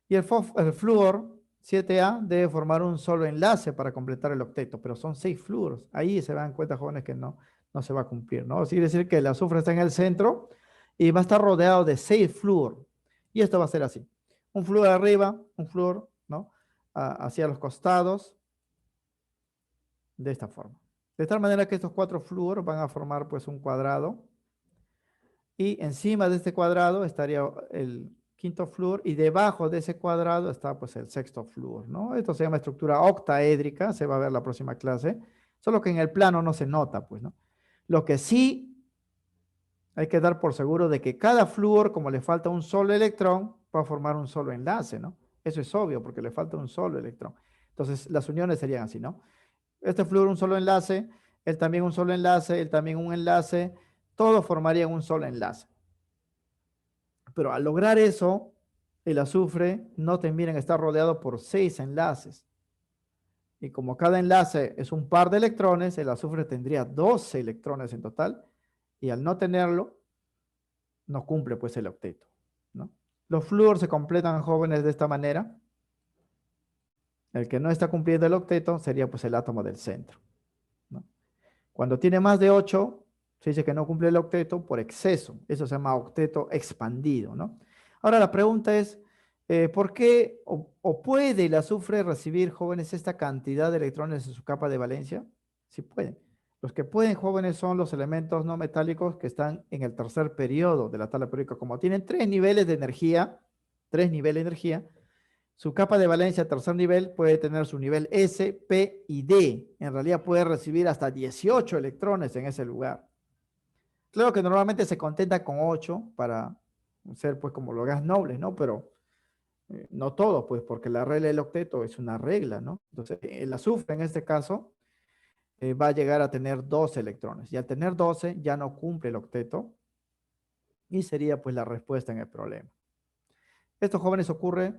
y el flúor 7A debe formar un solo enlace para completar el octeto, pero son 6 flúoros. Ahí se dan cuenta, jóvenes, que no se va a cumplir, ¿no? Quiere decir que el azufre está en el centro y va a estar rodeado de 6 flúor. Y esto va a ser así. Un flúor arriba, un flúor, ¿no? Hacia los costados, de esta forma. De tal manera que estos 4 flúor van a formar pues un cuadrado. Y encima de este cuadrado estaría el quinto flúor y debajo de ese cuadrado está pues el sexto flúor, ¿no? Esto se llama estructura octaédrica, se va a ver la próxima clase, solo que en el plano no se nota, pues, ¿no? Lo que sí hay que dar por seguro de que cada flúor, como le falta un solo electrón, va a formar un solo enlace, ¿no? Eso es obvio porque le falta un solo electrón. Entonces, las uniones serían así, ¿no? Este flúor un solo enlace, él también un solo enlace, él también un enlace, todos formarían un solo enlace. Pero al lograr eso, el azufre, noten, miren, está rodeado por 6 enlaces. Y como cada enlace es un par de electrones, el azufre tendría 12 electrones en total. Y al no tenerlo, no cumple pues el octeto, ¿no? Los flúor se completan, jóvenes, de esta manera. El que no está cumpliendo el octeto sería pues el átomo del centro, ¿no? Cuando tiene más de 8, se dice que no cumple el octeto por exceso. Eso se llama octeto expandido, ¿no? Ahora la pregunta es, ¿por qué o puede el azufre recibir, jóvenes, esta cantidad de electrones en su capa de valencia? Sí pueden. Los que pueden, jóvenes, son los elementos no metálicos que están en el tercer periodo de la tabla periódica. Como tienen 3 niveles de energía, su capa de valencia tercer nivel puede tener su nivel S, P y D. En realidad puede recibir hasta 18 electrones en ese lugar. Claro que normalmente se contenta con 8 para ser pues como los gas nobles, ¿no? Pero no todo, pues porque la regla del octeto es una regla, ¿no? Entonces el azufre en este caso va a llegar a tener 12 electrones. Y al tener 12 ya no cumple el octeto y sería pues la respuesta en el problema. Esto, jóvenes, ocurre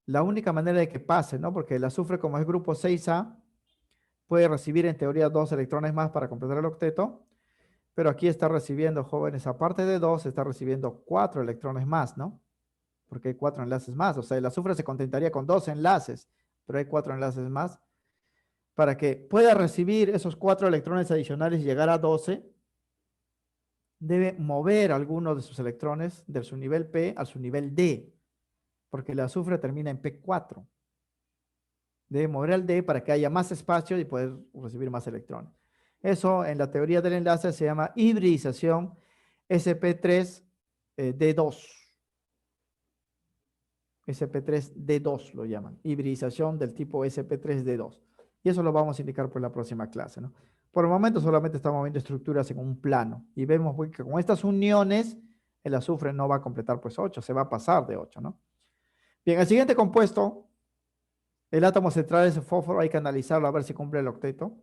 la única manera de que pase, ¿no? Porque el azufre, como es grupo 6A, puede recibir en teoría 2 electrones más para completar el octeto, pero aquí está recibiendo, jóvenes, aparte de 2, está recibiendo 4 electrones más, ¿no? Porque hay 4 enlaces más. O sea, el azufre se contentaría con 2 enlaces, pero hay 4 enlaces más. Para que pueda recibir esos 4 electrones adicionales y llegar a 12, debe mover algunos de sus electrones de su nivel P a su nivel D, porque el azufre termina en P4. Debe mover al D para que haya más espacio y poder recibir más electrones. Eso en la teoría del enlace se llama hibridización sp3d2. sp3d2 lo llaman, hibridización del tipo sp3d2. Y eso lo vamos a indicar por la próxima clase, ¿no? Por el momento solamente estamos viendo estructuras en un plano y vemos que con estas uniones el azufre no va a completar pues 8, se va a pasar de 8, ¿no? Bien, el siguiente compuesto, el átomo central de ese fósforo, hay que analizarlo a ver si cumple el octeto.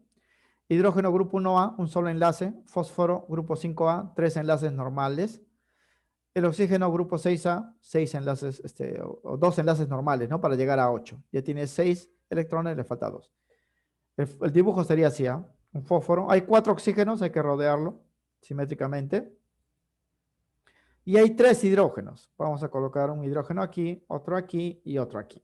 Hidrógeno grupo 1A, un solo enlace. Fósforo grupo 5A, 3 enlaces normales. El oxígeno grupo 6A, 6 enlaces, o 2 enlaces normales, ¿no? Para llegar a 8. Ya tiene 6 electrones, le falta 2. El dibujo sería así, ¿ah? Un fósforo. Hay 4 oxígenos, hay que rodearlo simétricamente. Y hay 3 hidrógenos. Vamos a colocar un hidrógeno aquí, otro aquí y otro aquí.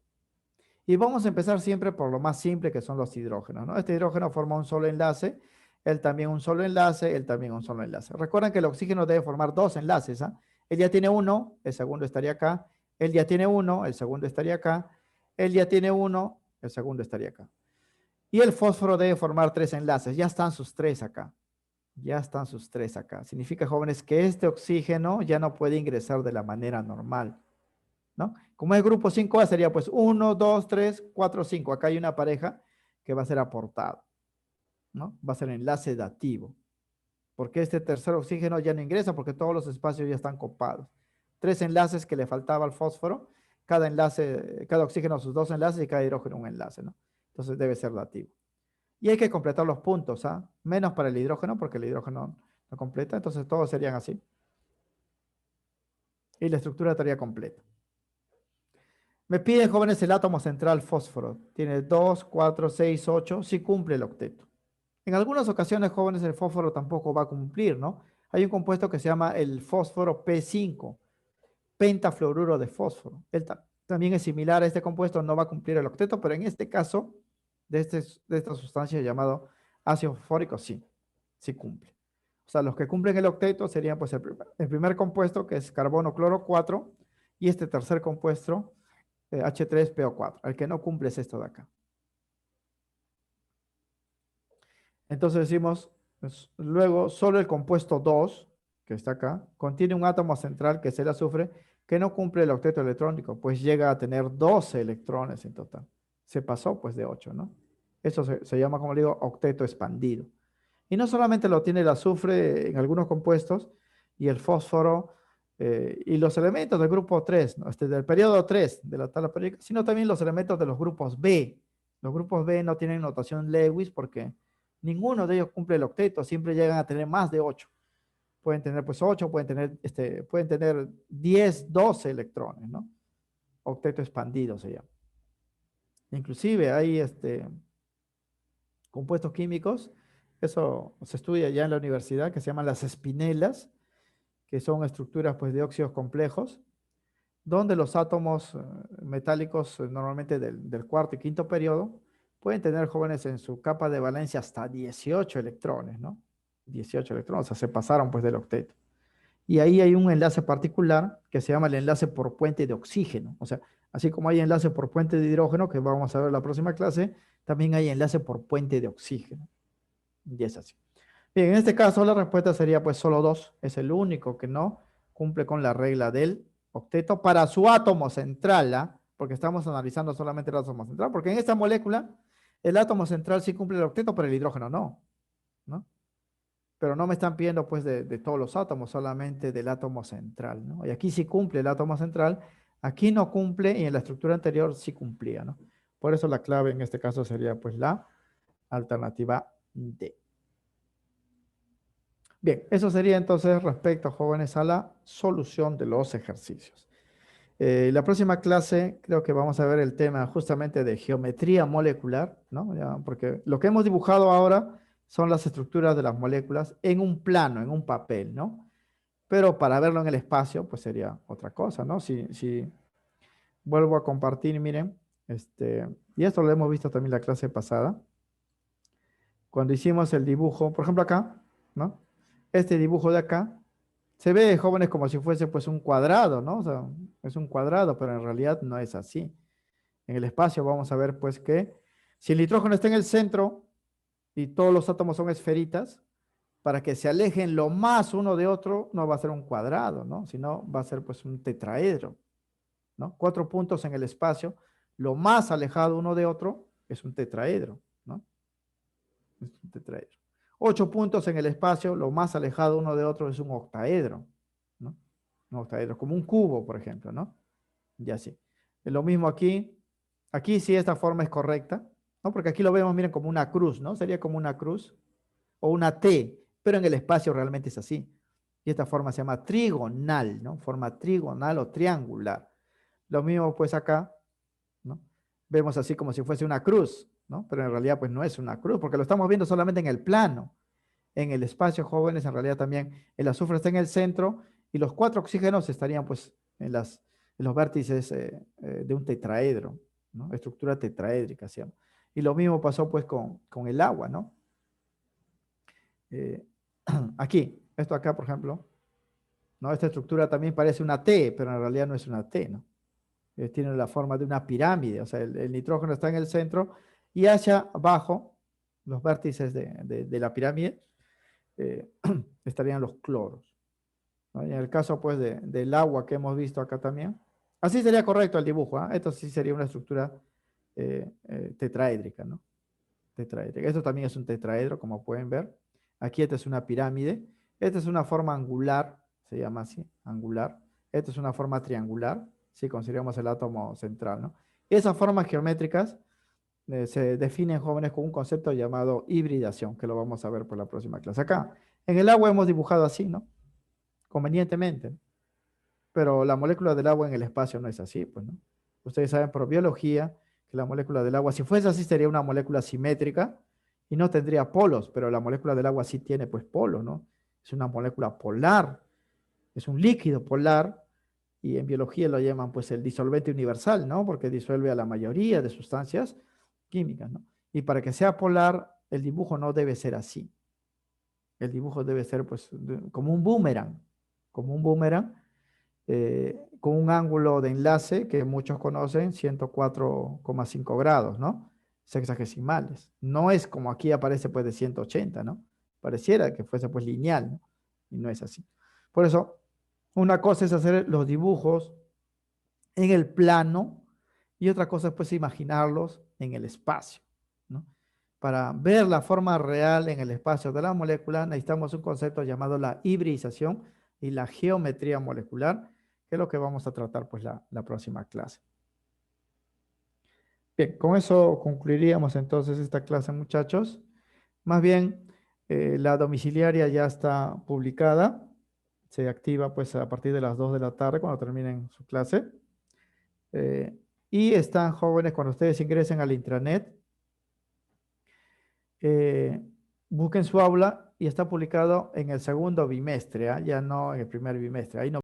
Y vamos a empezar siempre por lo más simple, que son los hidrógenos, ¿no? Este hidrógeno forma un solo enlace, él también un solo enlace, él también un solo enlace. Recuerden que el oxígeno debe formar 2 enlaces, ¿ah? Él ya tiene uno, el segundo estaría acá. Él ya tiene uno, el segundo estaría acá. Él ya tiene uno, el segundo estaría acá. Y el fósforo debe formar 3 enlaces. Ya están sus 3 acá. Ya están sus 3 acá. Significa, jóvenes, que este oxígeno ya no puede ingresar de la manera normal, ¿no? Como es grupo 5A, sería pues 1, 2, 3, 4, 5. Acá hay una pareja que va a ser aportado, ¿no? Va a ser enlace dativo. Porque este tercer oxígeno ya no ingresa porque todos los espacios ya están copados. 3 enlaces que le faltaba al fósforo. Cada enlace, cada oxígeno sus 2 enlaces y cada hidrógeno un enlace, ¿no? Entonces debe ser dativo. Y hay que completar los puntos, ¿ah? Menos para el hidrógeno porque el hidrógeno no completa. Entonces todos serían así. Y la estructura estaría completa. Me piden, jóvenes, el átomo central fósforo. Tiene 2, 4, 6, 8. Sí cumple el octeto. En algunas ocasiones, jóvenes, el fósforo tampoco va a cumplir, ¿no? Hay un compuesto que se llama el fósforo P5, pentafluoruro de fósforo. Él también es similar a este compuesto, no va a cumplir el octeto, pero en este caso, de esta sustancia llamado ácido fosfórico, sí, sí cumple. O sea, los que cumplen el octeto serían pues el primer compuesto, que es carbono cloro 4, y este tercer compuesto, H3PO4. El que no cumple es esto de acá. Entonces decimos, pues, luego solo el compuesto 2, que está acá, contiene un átomo central, que es el azufre, que no cumple el octeto electrónico, pues llega a tener 12 electrones en total. Se pasó pues de 8, ¿no? Eso se llama, como le digo, octeto expandido. Y no solamente lo tiene el azufre en algunos compuestos, y el fósforo, y los elementos del grupo 3, ¿no? Del periodo 3 de la tabla periódica, sino también los elementos de los grupos B, Los grupos B no tienen notación Lewis porque ninguno de ellos cumple el octeto, siempre llegan a tener más de 8. Pueden tener pues 8, pueden tener 10, 12 electrones, ¿no? Octeto expandido se llama. Inclusive hay compuestos químicos, eso se estudia ya en la universidad, que se llaman las espinelas, que son estructuras pues de óxidos complejos, donde los átomos metálicos normalmente del cuarto y quinto periodo pueden tener jóvenes en su capa de valencia hasta 18 electrones, ¿no? 18 electrones, o sea, se pasaron pues del octeto. Y ahí hay un enlace particular que se llama el enlace por puente de oxígeno. O sea, así como hay enlace por puente de hidrógeno, que vamos a ver en la próxima clase, también hay enlace por puente de oxígeno. Y es así. Bien, en este caso la respuesta sería pues solo 2. Es el único que no cumple con la regla del octeto para su átomo central, ¿ah? Porque estamos analizando solamente el átomo central, porque en esta molécula el átomo central sí cumple el octeto, pero el hidrógeno no, ¿no? Pero no me están pidiendo pues de todos los átomos, solamente del átomo central, ¿no? Y aquí sí cumple el átomo central, aquí no cumple y en la estructura anterior sí cumplía, ¿no? Por eso la clave en este caso sería pues la alternativa D. Bien, eso sería entonces respecto, jóvenes, a la solución de los ejercicios. La próxima clase creo que vamos a ver el tema justamente de geometría molecular, ¿no? Ya, porque lo que hemos dibujado ahora son las estructuras de las moléculas en un plano, en un papel, ¿no? Pero para verlo en el espacio, pues sería otra cosa, ¿no? Si vuelvo a compartir, miren, y esto lo hemos visto también la clase pasada, cuando hicimos el dibujo, por ejemplo acá, ¿no? Este dibujo de acá, se ve, jóvenes, como si fuese pues un cuadrado, ¿no? O sea, es un cuadrado, pero en realidad no es así. En el espacio vamos a ver pues que si el nitrógeno está en el centro y todos los átomos son esferitas, para que se alejen lo más uno de otro, no va a ser un cuadrado, ¿no? Sino va a ser pues un tetraedro, ¿no? 4 puntos en el espacio, lo más alejado uno de otro es un tetraedro, ¿no? Es un tetraedro. 8 puntos en el espacio, lo más alejado uno de otro es un octaedro, ¿no? Un octaedro, como un cubo, por ejemplo, ¿no? Y así. Lo mismo aquí. Aquí sí esta forma es correcta, ¿no? Porque aquí lo vemos, miren, como una cruz, ¿no? Sería como una cruz o una T, pero en el espacio realmente es así. Y esta forma se llama trigonal, ¿no? Forma trigonal o triangular. Lo mismo pues acá, ¿no? Vemos así como si fuese una cruz, ¿no? Pero en realidad pues no es una cruz, porque lo estamos viendo solamente en el plano. En el espacio, jóvenes, en realidad también el azufre está en el centro y los 4 oxígenos estarían pues en los vértices de un tetraedro, ¿no? Estructura tetraédrica, ¿sí? Y lo mismo pasó pues con el agua, ¿no? Eh, aquí, esto acá, por ejemplo, ¿no? Esta estructura también parece una T, pero en realidad no es una T, ¿no? Tiene la forma de una pirámide, o sea, el nitrógeno está en el centro y hacia abajo, los vértices de la pirámide, eh, estarían los cloros, ¿no? Y en el caso, pues, del agua que hemos visto acá también, así sería correcto el dibujo, ¿eh? Esto sí sería una estructura tetraédrica, ¿no? Tetraédrica. Esto también es un tetraedro, como pueden ver. Aquí esta es una pirámide. Esta es una forma angular, se llama así, angular. Esta es una forma triangular, si consideramos el átomo central, ¿no? Esas formas geométricas se definen, jóvenes, con un concepto llamado hibridación, que lo vamos a ver por la próxima clase. Acá, en el agua hemos dibujado así, ¿no? Convenientemente, ¿no? Pero la molécula del agua en el espacio no es así, pues, ¿no? Ustedes saben por biología que la molécula del agua, si fuese así, sería una molécula simétrica y no tendría polos, pero la molécula del agua sí tiene, pues, polos, ¿no? Es una molécula polar, es un líquido polar y en biología lo llaman, pues, el disolvente universal, ¿no? Porque disuelve a la mayoría de sustancias químicas, ¿no? Y para que sea polar, el dibujo no debe ser así. El dibujo debe ser, pues, como un boomerang, con un ángulo de enlace que muchos conocen, 104,5 grados, ¿no? Sexagesimales. No es como aquí aparece pues de 180, ¿no? Pareciera que fuese pues lineal, ¿no? Y no es así. Por eso, una cosa es hacer los dibujos en el plano y otra cosa es pues imaginarlos en el espacio, ¿no? Para ver la forma real en el espacio de la molécula necesitamos un concepto llamado la hibridización y la geometría molecular, que es lo que vamos a tratar pues la próxima clase. Bien, con eso concluiríamos entonces esta clase, muchachos. Más bien, la domiciliaria ya está publicada. Se activa pues a partir de las 2 de la tarde cuando terminen su clase. Eh, y están jóvenes, cuando ustedes ingresen al intranet, eh, busquen su aula y está publicado en el segundo bimestre, ¿ah? Ya no en el primer bimestre. Ahí no